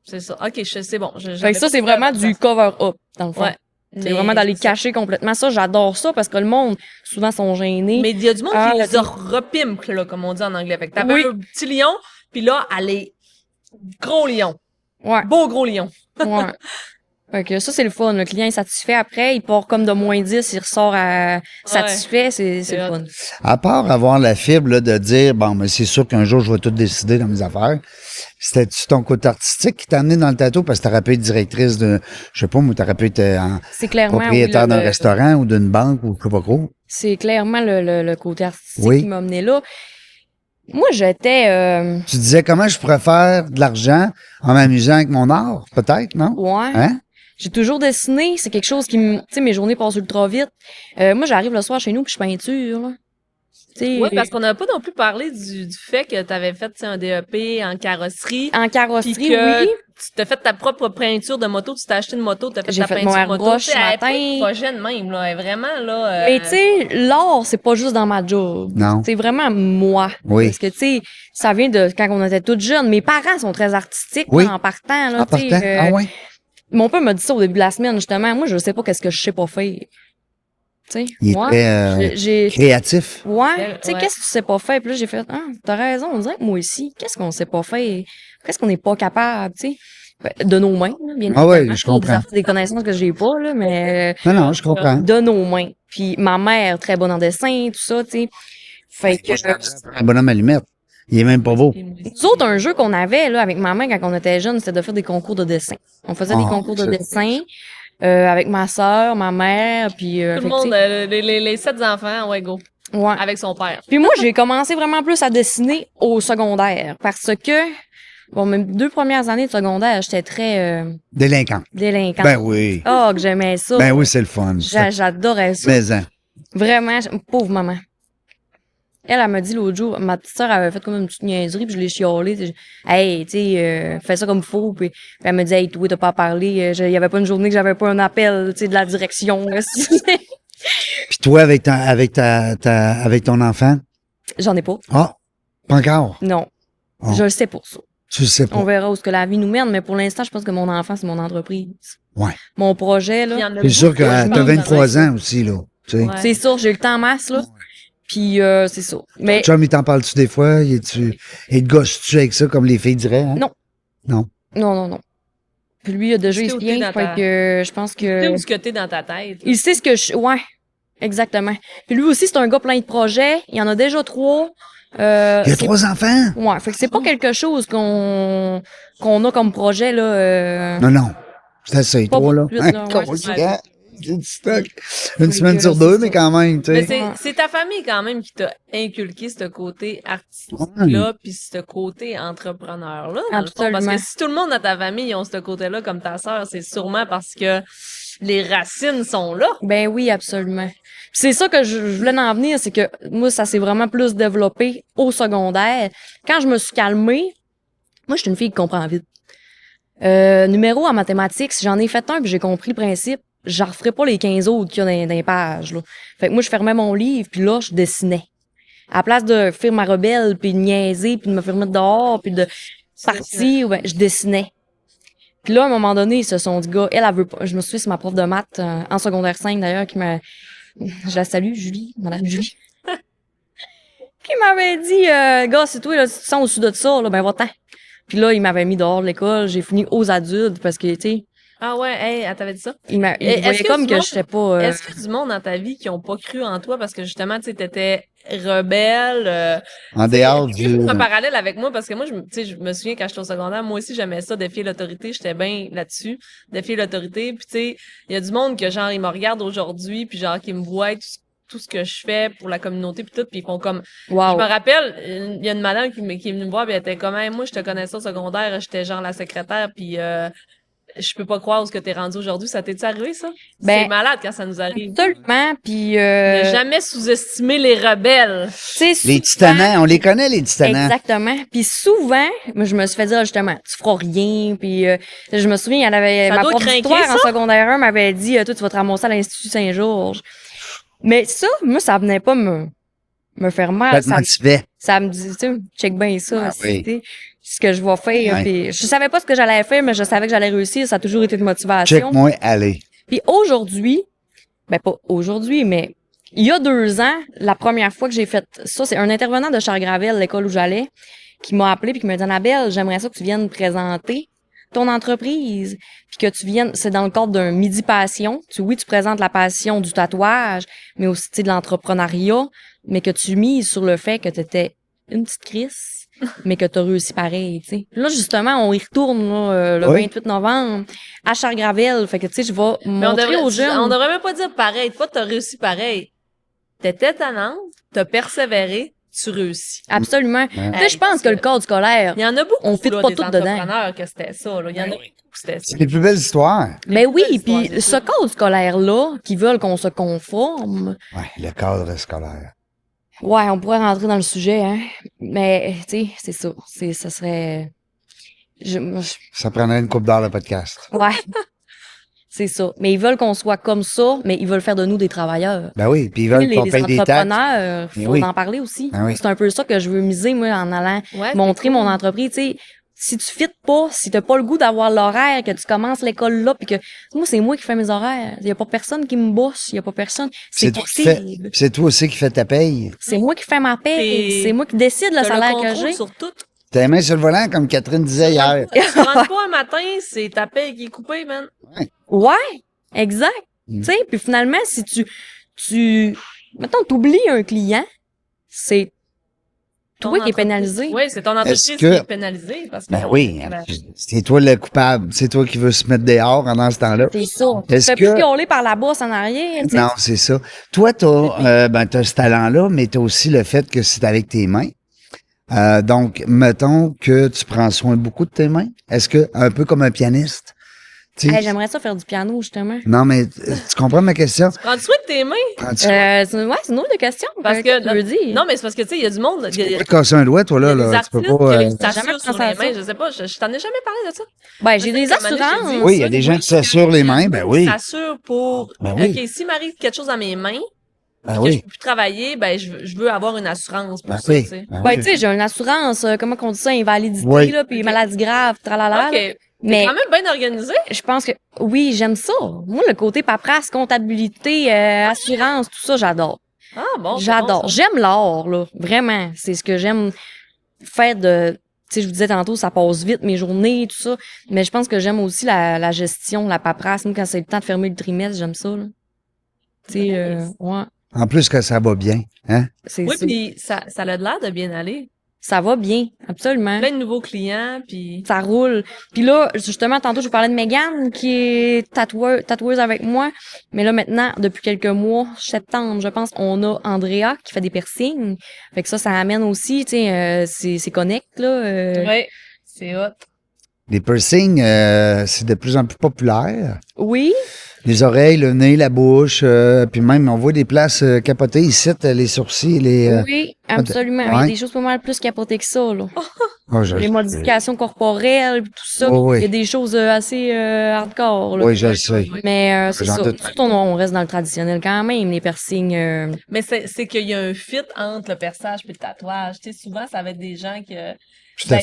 OK, c'est bon. Fait que ça, c'est vraiment du cover-up, dans le fond. Ouais. C'est vraiment d'aller cacher complètement ça. J'adore ça parce que le monde, souvent, sont gênés. Mais il y a du monde Ah, qui les c'est- a repimp, là, comme on dit en anglais. Fait que t'avais Oui. un petit lion, puis là, elle est gros lion. Ouais, Beau gros lion. ouais. Fait que ça, c'est le fun. Le client est satisfait. Après, il part comme de -10, il ressort satisfait. C'est C'est le hot. fun. À part avoir la fibre là, de dire, bon, mais c'est sûr qu'un jour, je vais tout décider dans mes affaires. C'était-tu ton côté artistique qui t'a amené dans le tatou? Parce que t'aurais pu être directrice de, je sais pas, mais t'aurais pu être C'est clairement, propriétaire oui, d'un restaurant ou d'une banque ou je sais pas quoi. C'est clairement le côté artistique Oui. qui m'a amené là. Moi, j'étais... Tu disais comment je pourrais faire de l'argent en m'amusant avec mon art, peut-être, non? ouais. Hein? J'ai toujours dessiné. C'est quelque chose qui me... Tu sais, mes journées passent ultra vite. Moi, j'arrive le soir chez nous puis je peinture, là. Oui, parce qu'on n'a pas non plus parlé du fait que tu avais fait un DEP en carrosserie. En carrosserie, Puis que oui. tu t'as fait ta propre peinture de moto, tu t'as acheté une moto, tu as fait J'ai ta fait mon peinture moto. airbrush Tu sais, elle est pas matin. projet de même, là. Elle est vraiment, là. Mais tu sais, l'art, c'est pas juste dans ma job. Non. C'est vraiment moi. Oui. Parce que tu sais, ça vient de quand on était toutes jeunes. Mes parents sont très artistiques Oui. là, en partant. Là, En tu sais, partant? Ah ouais? Mon père m'a dit ça au début de la semaine, justement. Moi, je sais pas qu'est-ce que je sais pas faire. Tu sais, Il est moi, très j'ai... créatif. Ouais, Ouais. tu sais, qu'est-ce que tu sais pas faire? Puis là, j'ai fait, ah, t'as raison, on dirait que moi aussi, qu'est-ce qu'on sait pas faire? Qu'est-ce qu'on n'est pas capable, tu sais? De nos mains, là, bien Ah ouais, évidemment. je comprends. Des connaissances que j'ai pas, là, mais Non, je comprends. de nos mains. Puis ma mère, très bonne en dessin, tout ça, tu sais. Fait que... Un bonhomme allumette. Il est même pas beau. Nous autres, un jeu qu'on avait là avec ma mère quand on était jeunes, c'était de faire des concours de dessin. On faisait des concours de dessin avec ma sœur, ma mère, puis Tout le monde, les 7 enfants, ouais, go. ouais. Avec son père. Puis moi, j'ai commencé vraiment plus à dessiner au secondaire parce que bon, mes 2 premières années de secondaire, j'étais très Délinquant. délinquante. Ben oui. Oh, que j'aimais ça. Ben oui, c'est le fun. J'adorais ça. Mais hein. Vraiment, pauvre maman. Elle m'a dit l'autre jour, ma petite sœur avait fait comme une petite niaiserie, puis je l'ai chialée. Hey, tu sais, fais ça comme faut. Puis elle me dit, hey, toi, t'as pas parlé. Il y avait pas une journée que j'avais pas un appel, tu sais, de la direction. Puis toi, avec ton enfant? J'en ai pas. Ah, pas encore. Non. Oh. Je le sais pour ça. Tu le sais pas. On verra où ce que la vie nous mène, mais pour l'instant, je pense que mon enfant, c'est mon entreprise. Ouais. Mon projet, là. Il y en a C'est sûr que beaucoup, je t'as pense, 23 ans aussi, là. Tu sais. Ouais. C'est sûr, j'ai eu le temps en masse, là. Puis, c'est ça. Mais, Chum, il t'en parle-tu des fois? Il te gosses-tu avec ça, comme les filles diraient? Hein? Non. Non. non. Puis lui, il a déjà C'est où t'es espié, dans fait ta- que je pense Tu sais que... où ce que t'es dans ta tête. Il sait ce que je... Ouais, exactement. Puis lui aussi, c'est un gars plein de projets. Il y en a déjà 3. Il y a c'est- 3 enfants? Ouais, fait que c'est pas quelque chose qu'on a comme projet, là. Non. C'est assez, Pas toi, là. beaucoup plus, là, ouais, Con, c'est gars. C'est du stock. Une Fait semaine que, sur c'est 2, ça. mais quand même, tu Mais sais. c'est ta famille quand même qui t'a inculqué ce côté artistique-là, puis ce côté entrepreneur-là, dans le fond. Parce Absolument. que si tout le monde dans ta famille ont ce côté-là, comme ta sœur, c'est sûrement parce que les racines sont là. Ben oui, absolument. Puis c'est ça que je voulais en venir, c'est que moi, ça s'est vraiment plus développé au secondaire. Quand je me suis calmée, moi, je suis une fille qui comprend vite. Numéro en mathématiques, si j'en ai fait un puis j'ai compris le principe, j'en referai pas les 15 autres qu'il y a dans les pages, là. Fait que moi, je fermais mon livre puis là, je dessinais. À la place de faire ma rebelle puis de niaiser puis de me faire mettre dehors puis de partir, ben, je dessinais. Puis là, à un moment donné, ils se sont dit, gars, elle veut pas. Je me souviens, c'est ma prof de maths, en secondaire 5 d'ailleurs, qui m'a... Je la salue, Julie, madame Julie. Qui m'avait dit, gars, c'est toi, là, si tu te sens au-dessus de ça, là, ben, va-t'en. Puis là, il m'avait mis dehors de l'école. J'ai fini aux adultes parce que, tu sais, Ah ouais, hey, elle t'avait dit ça? il Est-ce voyait que comme du que monde- j'étais pas... Est-ce qu'il y a du monde dans ta vie qui ont pas cru en toi parce que justement, tu sais, t'étais rebelle, En dehors Est-ce que du... tu fais un parallèle avec moi parce que moi, tu sais, je me souviens quand j'étais au secondaire, moi aussi, j'aimais ça, défier l'autorité. J'étais bien là-dessus, défier l'autorité. Puis tu sais, il y a du monde que genre, ils me regardent aujourd'hui, puis genre, qui me voient tout ce que je fais pour la communauté puis tout, puis ils font comme... Wow. Je me rappelle, il y a une madame qui est venue me voir, puis elle était comme, hey, moi, je te connaissais au secondaire, j'étais genre la secrétaire, puis je peux pas croire où ce que t'es rendu aujourd'hui. Ça t'est-tu arrivé, ça? Ben, c'est malade quand ça nous arrive. Absolument, puis... Ne jamais sous-estimer les rebelles. tu sais, Les souvent- titanants, on les connaît, les titanants. Exactement. Puis souvent, moi, je me suis fait dire justement, tu feras rien. Puis je me souviens, elle avait Ça ma doit prof craquer, d'histoire en ça? secondaire 1 m'avait dit, toi, tu vas te ramasser à l'Institut Saint-Georges. Mais ça, moi, ça venait pas me faire mal. Ça te motivait. Ça me dit, tu sais, check bien ça. Ah oui. tu sais, ce que je vais faire. Ouais. Puis je savais pas ce que j'allais faire, mais je savais que j'allais réussir. Ça a toujours été de motivation. Check-moi, allez. Puis aujourd'hui, ben pas aujourd'hui, mais il y a 2 ans, la première fois que j'ai fait ça, c'est un intervenant de Chargravel, l'école où j'allais, qui m'a appelé puis qui m'a dit, Annabelle, j'aimerais ça que tu viennes présenter ton entreprise, puis que tu viennes, c'est dans le cadre d'un midi passion. Oui, tu présentes la passion du tatouage, mais aussi tu sais, de l'entrepreneuriat, mais que tu mises sur le fait que tu étais une petite crisse, mais que tu as réussi pareil, tu sais. Là, justement, on y retourne là, le Oui. 28 novembre à Chargravel. Fait que, tu sais, je vais Mais on montrer aux jeunes. devrait même pas dire pareil. Toi, t'as réussi pareil. T'étais tannante, t'as persévéré, tu réussis. Absolument. Ouais. Tu sais, je pense que le cadre scolaire, Il y en a beaucoup, On fit là, pas des tout dedans. entrepreneurs que c'était ça, là. Il y en a beaucoup que c'était ça. C'est les plus belles histoires. mais oui, belle histoire, puis c'est ce ça. cadre scolaire-là, qui veulent qu'on se conforme, Ouais, le cadre scolaire. Ouais, on pourrait rentrer dans le sujet, hein. Mais, tu sais, c'est ça. Ça serait... moi, Ça prendrait une coupe d'heure, le podcast. ouais. C'est ça. Mais ils veulent qu'on soit comme ça, mais ils veulent faire de nous des travailleurs. Ben oui, puis ils Tu sais, veulent qu'on paye des taxes. entrepreneurs, Mais faut oui. en parler aussi. Ben oui. C'est un peu ça que je veux miser, moi, en allant Ouais, montrer c'est cool. mon entreprise. Tu sais, si tu fites pas, si t'as pas le goût d'avoir l'horaire, que tu commences l'école là, puis que moi, c'est moi qui fais mes horaires. Il y a pas personne qui me bosse, il y a pas personne. C'est toi qui fais, possible. c'est toi aussi qui fais ta paye. C'est moi qui fais ma paye. T'es- C'est moi qui décide le T'as salaire que contrôle j'ai. sur tout. T'as les mains sur le volant, comme Catherine disait hier. Tu rentres pas un matin, c'est ta paye qui est coupée, man. Ouais, exact. Mm. Tu sais, puis finalement, si mettons, t'oublies un client, c'est toi qui es pénalisé. Oui, c'est ton entreprise Est-ce qui que- est pénalisée. Parce que, Ben oui, Ben, c'est toi le coupable. C'est toi qui veux se mettre dehors pendant ce temps-là. C'est ça. Est-ce Tu fais plus que- piauler par la bosse en arrière. tu sais. Non, c'est ça. Toi, t'as ce talent-là, mais t'as aussi le fait que c'est avec tes mains. Donc, mettons que tu prends soin beaucoup de tes mains. Est-ce que, un peu comme un pianiste? Tu sais- Hey, j'aimerais ça faire du piano, justement. non, mais tu comprends ma question? prends soin de tes mains. Prends-tu C'est une autre question. Parce Qu'est-ce que, tu veux dire? non, mais c'est parce que, tu sais, il y a du monde, il y a, peux pas te casser un doigt, toi, il y là, a des là. Tu artistes peux pas, qui J'ai jamais s'assurent sur pensé à les ça. mains. Je sais pas, je t'en ai jamais parlé de ça. Ben, j'ai Je des sais que Mané, assurances. j'ai dit, Oui, il y a des gens qui s'assurent les mains, ben oui. S'assure pour, Ben oui. OK, s'il m'arrive quelque chose à mes mains, Ben que je oui. peux plus travailler, ben, je veux avoir une assurance pour Ben ça, oui. tu sais. Ben Ben, oui. tu sais, j'ai une assurance, comment qu'on dit ça, invalidité, Oui. là, puis Ok. maladie grave, tralala. OK. là. T'es Mais quand même bien organisé. je pense que, oui, j'aime ça. Moi, le côté paperasse, comptabilité, assurance, tout ça, j'adore. Ah, bon. c'est J'adore. bon, ça. J'aime l'art, là. Vraiment. C'est ce que j'aime faire de, tu sais, je vous disais tantôt, ça passe vite, mes journées, tout ça. Mais je pense que j'aime aussi la gestion, la paperasse. Moi, quand c'est le temps de fermer le trimestre, j'aime ça, là. Tu sais, ouais. En plus que ça va bien, hein? C'est Oui, ça. puis ça a l'air de bien aller. Ça va bien, absolument. Plein de nouveaux clients, puis... Ça roule. Puis là, justement, tantôt, je vous parlais de Megan, qui est tatoueuse avec moi. Mais là, maintenant, depuis quelques mois, septembre, je pense, on a Andrea qui fait des piercings. Fait que ça amène aussi, tu sais, c'est connect, là. Ouais, c'est hot. Les piercings, c'est de plus en plus populaire. Oui, Les oreilles, le nez, la bouche, puis même, on voit des places capotées ici, les sourcils, les... oui, absolument. Il y ouais. a des choses pas mal plus capotées que ça, là. Oh, je- Les modifications corporelles, puis tout ça. Oh, oui. Il y a des choses assez hardcore, là. Oui, je le sais. Mais c'est J'en ça. doute. Surtout, on reste dans le traditionnel quand même. Les piercings, Mais c'est qu'il y a un fit entre le perçage et le tatouage. Tu sais, souvent, ça va être des gens que... Tout à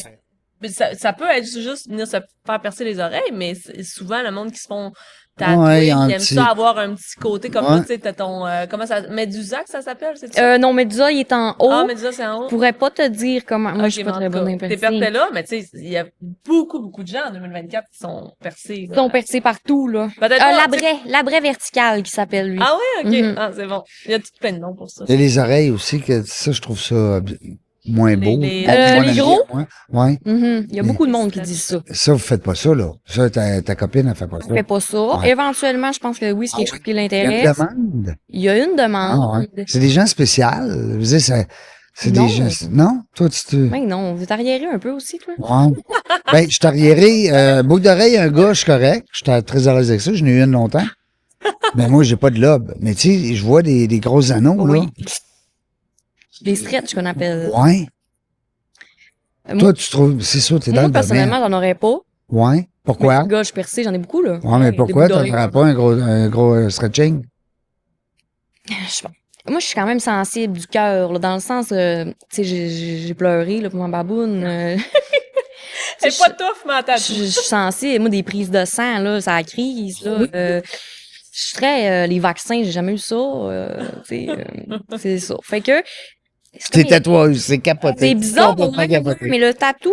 Ben, fait. ça peut être juste venir se faire percer les oreilles, mais souvent, le monde qui se font Ouais, tatouer, un ils aiment petit- ça avoir un petit côté comme Ouais. ça, tu sais, t'as ton... comment ça... Médusa, que ça s'appelle, c'est ça? non, Medusa, il est en haut. Ah, Médusa, c'est en haut. Je pourrais pas te dire comment. Moi, Ok, je suis pas mais très en tout bonne cas, en T'es piercing. percé là, mais tu sais, il y a beaucoup de gens en 2024 qui sont percés. Ils sont percés partout, là. Peut-être pas, tu sais- Labret vertical, qui s'appelle, lui. Ah ouais, ok. Mhm. Ah, c'est bon. Il y a tout plein de noms pour ça. Il y a les oreilles aussi, que ça, je trouve ça moins beau. les- Moins les bien, gros? moi. Ouais. Mhm. Il y a beaucoup de monde qui dit ça. Ça, vous faites pas ça, là. Ça, ta copine, elle fait pas ça. Je fais pas ça. Ouais. Éventuellement, je pense que oui, c'est quelque chose qui Il y a une l'intéresse. demande. Il y a une Ah, demande. ouais. C'est des gens spéciaux. Je veux dire, c'est Non. des gens... Non? Toi, tu... Mais non, vous êtes arriéré un peu aussi, toi. Ouais. Ben, je suis arriéré, boucle d'oreille, un gars, je suis correct. J'étais très à l'aise avec ça. J'en ai eu une longtemps. Mais moi, j'ai pas de lobe. Mais tu sais, je vois des gros anneaux, Oui. là. Des stretch qu'on appelle. Ouais. Moi, Toi, tu trouves, c'est sûr, t'es dans moi, le personnellement, domaine. j'en aurais pas. Ouais. Pourquoi? Mais, gars, je percé, j'en ai beaucoup, là. Ouais, mais Des pourquoi boucles t'en d'oreilles. feras pas un gros stretching? Moi, je suis quand même sensible du cœur, là, dans le sens, tu sais, j'ai pleuré, là, pour ma baboune. Tu sais, C'est pas tough, mais attends. je suis sensible. Moi, des prises de sang, là, ça crise, là. Je suis très, les vaccins, j'ai jamais eu ça. Tu sais, c'est ça. Fait que. c'est T'es comme- tatoueuse, c'est capoté. C'est bizarre pour Complètement moi, capoté. mais le tatou,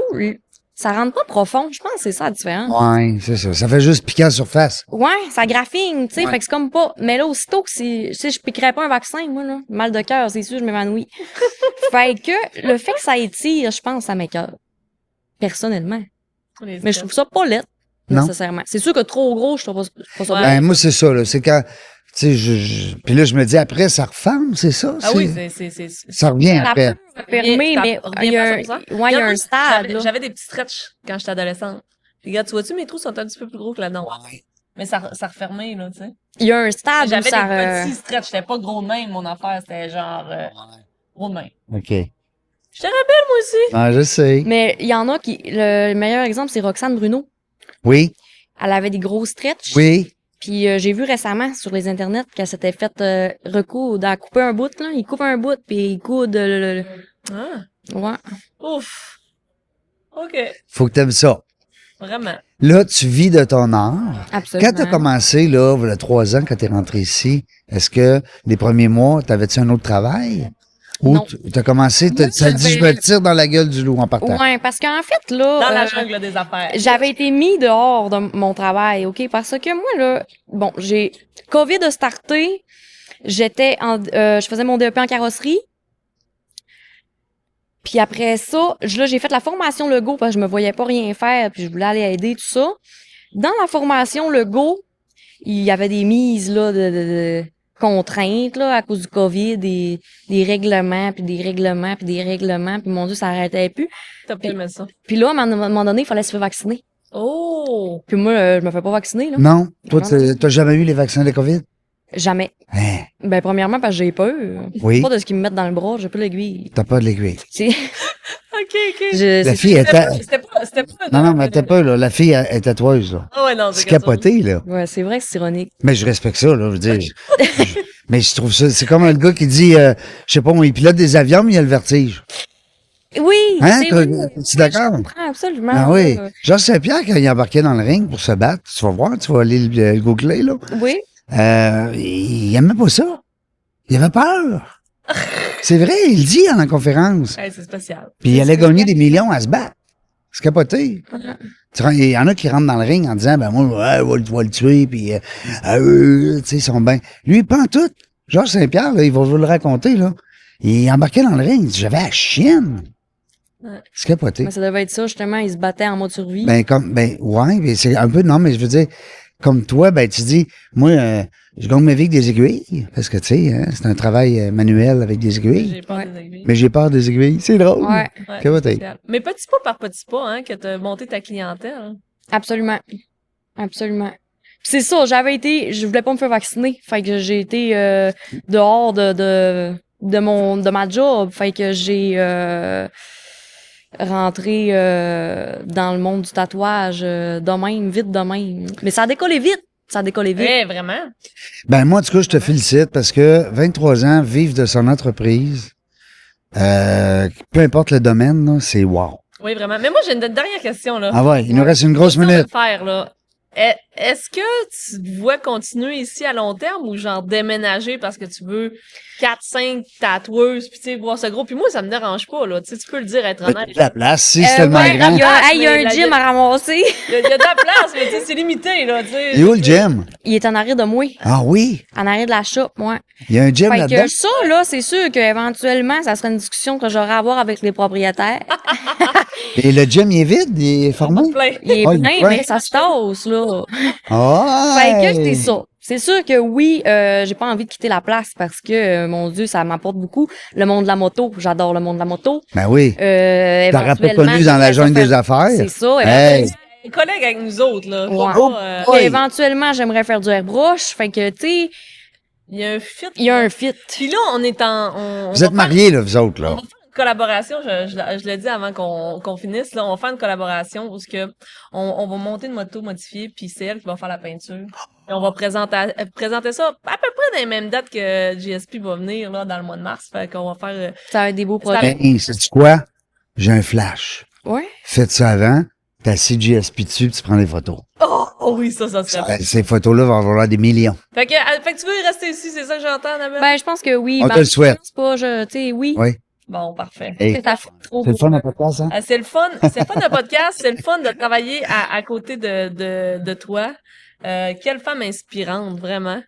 ça rentre pas profond. Je pense que c'est ça la différence. Ouais, c'est ça. Ça fait juste piquer en surface. Ouais, ça graphine, tu sais, Ouais. fait que c'est comme pas. Mais là, aussitôt que c'est. Tu sais, je piquerais pas un vaccin, moi, là. Mal de cœur, c'est sûr, je m'évanouis. Fait que le fait que ça étire, je pense, ça m'écoeure. Personnellement. Mais je trouve ça pas laid, Non. nécessairement. C'est sûr que trop gros, je trouve pas ça Ouais. bien. Ben, moi, c'est ça, là. C'est quand, tu sais, puis là, je me dis, après, ça reforme, c'est ça? Ah oui, c'est... Ça revient Ça après. peut fermer, Ça mais revient il y a pas un, sur ça. ouais, il y a un Regarde, stade, là. J'avais des petits stretches quand j'étais adolescente. Regarde, tu vois-tu, mes trous sont un petit peu plus gros que là-dedans. Mais ça refermait, là, tu sais. Il y a un stade où J'avais ça. des petits stretches. C'était pas gros de même, mon affaire. C'était genre... Gros de même. OK. J'étais rebelle, moi aussi. Ah, je sais. Mais il y en a qui... Le meilleur exemple, c'est Roxane Bruno. Oui, Elle avait des gros stretches. oui. Puis j'ai vu récemment sur les internets qu'elle s'était fait recoudre, à couper un bout, là. Il coupe un bout, puis il coude Ah. Ouais. Ouf. OK. Faut que t'aimes ça. Vraiment. Là, tu vis de ton art. Absolument. Quand t'as commencé, là, il y a 3 ans, quand t'es rentré ici, est-ce que les premiers mois, t'avais-tu un autre travail? Ou Non. t'as commencé, ça dit, je me tire dans la gueule du loup en partant. Ouais, parce qu'en fait, là... Dans la jungle des affaires. J'avais été mis dehors de mon travail, OK? Parce que moi, là, bon, j'ai... COVID a starté, je faisais mon DEP en carrosserie. Puis après ça, là, j'ai fait la formation Lego parce que je me voyais pas rien faire, puis je voulais aller aider, tout ça. Dans la formation Lego, il y avait des mises, là, de contraintes, là, à cause du COVID, des règlements, puis des règlements, puis des règlements, puis mon Dieu, ça arrêtait plus. T'as pas aimé ça. Puis là, à un moment donné, il fallait se faire vacciner. Oh! Puis moi, je me fais pas vacciner, là. Non? Toi, Non. t'as jamais eu les vaccins de COVID? Jamais. Hein? Ben, premièrement, parce que j'ai peur. Oui. Pas de ce qu'ils me mettent dans le bras, j'ai pas l'aiguille. T'as pas de l'aiguille. C'est, OK, OK. La fille était... C'était pas... Non, mais t'as pas, là. La fille est tatoueuse, là. Ah ouais, non, C'est capoté, là. Ouais, c'est vrai que c'est ironique. Mais je respecte ça, là, je veux dire. Mais je trouve ça, c'est comme un gars qui dit, je sais pas, moi, il pilote des avions, mais il a le vertige. Oui, Hein? c'est vrai. Tu d'accord? Je comprends absolument. Ah oui. Georges Saint-Pierre, quand il embarquait dans le ring pour se battre, tu vas voir, tu vas aller le googler, là. Oui. Il aimait pas ça. Il avait peur. C'est vrai, il le dit dans la conférence. Hey, c'est spécial. Puis il allait gagner des millions à se battre. C'est capoté. Il y en a qui rentrent dans le ring en disant, ben moi, ouais, je vais le tuer, puis tu sais, ils sont bien. Lui, pas en tout. Georges Saint-Pierre, là, il va vous le raconter, là. Il embarquait dans le ring, il dit, j'avais la chienne. Ouais. C'est capoté. Mais ça devait être ça, justement, il se battait en mode survie. Ouais, mais c'est un peu, non, mais je veux dire, comme toi, ben, tu dis, moi, je gagne ma vie avec des aiguilles, parce que, tu sais, hein, c'est un travail manuel avec des aiguilles. J'ai peur Ouais. des aiguilles. Mais j'ai peur des aiguilles. C'est drôle. Ouais, Ouais, Capoté. c'est spécial. Mais petit pas par petit pas, hein, que t'as monté ta clientèle. Hein. absolument. Absolument. Puis c'est ça, je voulais pas me faire vacciner. Fait que j'ai été dehors de ma job. Fait que j'ai rentré dans le monde du tatouage de même, vite de même. Mais ça a décollé vite. Ça a décollé vite. Ouais, vraiment. Ben, moi, en tout cas, je te félicite parce que 23 ans, vivre de son entreprise, peu importe le domaine, là, c'est wow. Oui, vraiment. Mais moi, j'ai une dernière question, là. Ah ouais, il nous reste une grosse Question de minute. faire, là. Est-ce que tu te vois continuer ici à long terme ou genre déménager parce que tu veux 4-5 tatoueuses puis tu sais voir ce gros puis moi ça me dérange pas là, tu sais tu peux le dire être honnête. La place, si c'est tellement Ouais, grand. il y a Mais un gym à ramasser. Il y a de la place mais tu sais c'est limité là, tu sais. Il est où le gym? Il est en arrière de moi. Ah oui, En arrière de la shop, moi. il y a un gym Fait là-dedans. que ça, là, c'est sûr qu'éventuellement, ça serait une discussion que j'aurais à avoir avec les propriétaires. Et le gym, il est vide, il est formé. Plein. Il est Ah, il est plein, plein. mais ça se tasse, là. Ah! Fait que c'est ça. C'est sûr que oui, j'ai pas envie de quitter la place parce que, mon Dieu, ça m'apporte beaucoup. Le monde de la moto, j'adore le monde de la moto. Ben oui. T'aurais pas Éventuellement, connu dans la j'aimerais ça jungle des faire- affaires. C'est ça. Hey. Les collègues avec nous autres là. Ouais. Pas, Oui. Éventuellement, j'aimerais faire du airbrush. Fait que, tu sais, il y a un fit. il y a un fit. Puis là on est on Vous va êtes mariés, là, vous autres, là. On va faire une collaboration, je l'ai dit avant qu'on finisse, là, on va faire une collaboration où on va monter une moto modifiée, puis c'est elle qui va faire la peinture. Et on va présenter ça à peu près dans les mêmes dates que GSP va venir là, dans le mois de mars. Fait qu'on va faire... Ça va être des beaux C'est projets. Hey, sais-tu quoi? J'ai un flash. Ouais. Faites ça avant, t'as CGSP dessus, puis tu prends des photos. Oh oui, ça serait... Ces photos-là vont valoir des millions. Fait que tu veux rester ici, c'est ça que j'entends, Annabelle? Ben, je pense que oui. On te le souhaite. C'est pas, tu sais, oui. Oui. Bon, parfait. Hey, C'est trop c'est le fun à podcast, hein? C'est le fun de podcast, c'est le fun de travailler à côté de toi. Quelle femme inspirante, vraiment.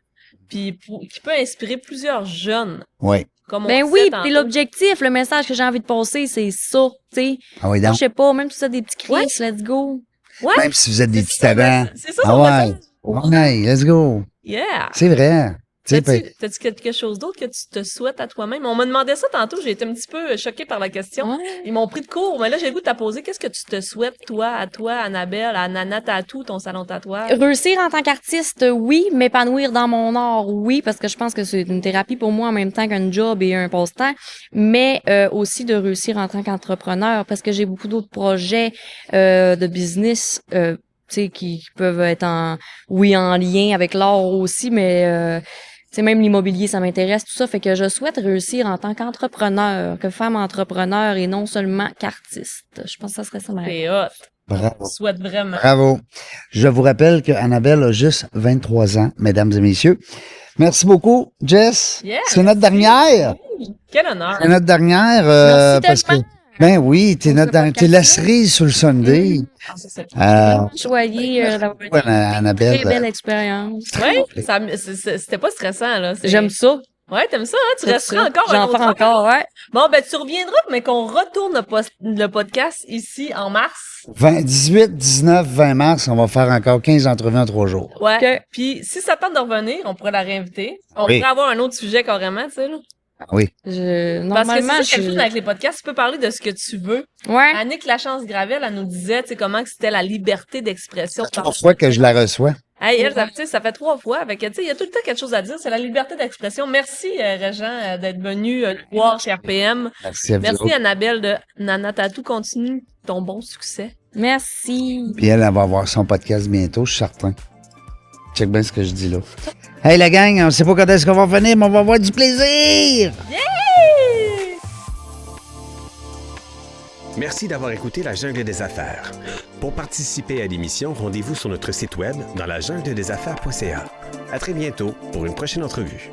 Puis qui peut inspirer plusieurs jeunes. Oui. Comme on Ben disait oui, tantôt. puis l'objectif, le message que j'ai envie de passer, c'est ça, tu sais. Ah oui, Moi, donc. je sais pas, même si ça des petits cris, Ouais. let's go. Ouais, Même si vous êtes des c'est petits ça, talents. c'est ça Ah son ouais. message. Ouais, let's go. Yeah. C'est vrai. Tu sais, T'as-tu quelque chose d'autre que tu te souhaites à toi-même? On m'a demandé ça tantôt, j'ai été un petit peu choquée par la question. Ouais. Ils m'ont pris de court, mais là, j'ai le goût de t'apposer. Qu'est-ce que tu te souhaites, toi, Annabelle, à Nana Tattoo, ton salon tatouage? Réussir en tant qu'artiste, oui. M'épanouir dans mon art, oui, parce que je pense que c'est une thérapie pour moi en même temps qu'un job et un passe-temps. Mais aussi de réussir en tant qu'entrepreneur, parce que j'ai beaucoup d'autres projets de business, tu sais, qui peuvent être en lien avec l'art aussi, mais tu sais, même l'immobilier, ça m'intéresse, tout ça. Fait que je souhaite réussir en tant qu'entrepreneur, que femme entrepreneur et non seulement qu'artiste. Je pense que ça serait ça ma C'est hot. bravo. Je souhaite vraiment. Bravo. Je vous rappelle que Annabelle a juste 23 ans, mesdames et messieurs. Merci beaucoup, Jess. Yeah, c'est notre dernière. Quel honneur. C'est notre dernière. Merci parce que, tellement. ben oui, t'es Pour notre ce dernière. T'es la cerise sur le Sunday. Ah, c'est Choyée d'avoir eu Ouais, une Annabelle. très belle expérience. Ouais, c'était pas stressant, là. J'aime ça. Ouais, t'aimes ça, hein? Tu resteras encore un J'en autre fais an. encore, ouais. Bon, ben, tu reviendras, mais qu'on retourne le podcast ici en mars. 18, 19, 20 mars, on va faire encore 15 entrevues en 3 jours. Ouais. Ok. Puis, si ça tente de revenir, on pourrait la réinviter. On Oui. pourrait avoir un autre sujet carrément, tu sais, là. Ah oui. Parce que Normalement, c'est ça quelque chose avec les podcasts, tu peux parler de ce que tu veux. Ouais. Annick Lachance-Gravel, elle nous disait, tu sais, comment que c'était la liberté d'expression. C'est 3 fois que je la reçois. Hey, elle, tu sais, ça fait 3 fois. Avec, tu sais, il y a tout le temps quelque chose à dire. C'est la liberté d'expression. Merci, Régent, d'être venu nous voir chez RPM. Merci à vous. Merci, autres. Annabelle de Nana Tattoo. Continue ton bon succès. Merci. Puis elle va avoir son podcast bientôt, je suis certain. Check bien ce que je dis là. Hey la gang, on sait pas quand est-ce qu'on va venir, mais on va avoir du plaisir! Merci d'avoir écouté La Jungle des Affaires. Pour participer à l'émission, rendez-vous sur notre site web dans lajungledesaffaires.ca. À très bientôt pour une prochaine entrevue.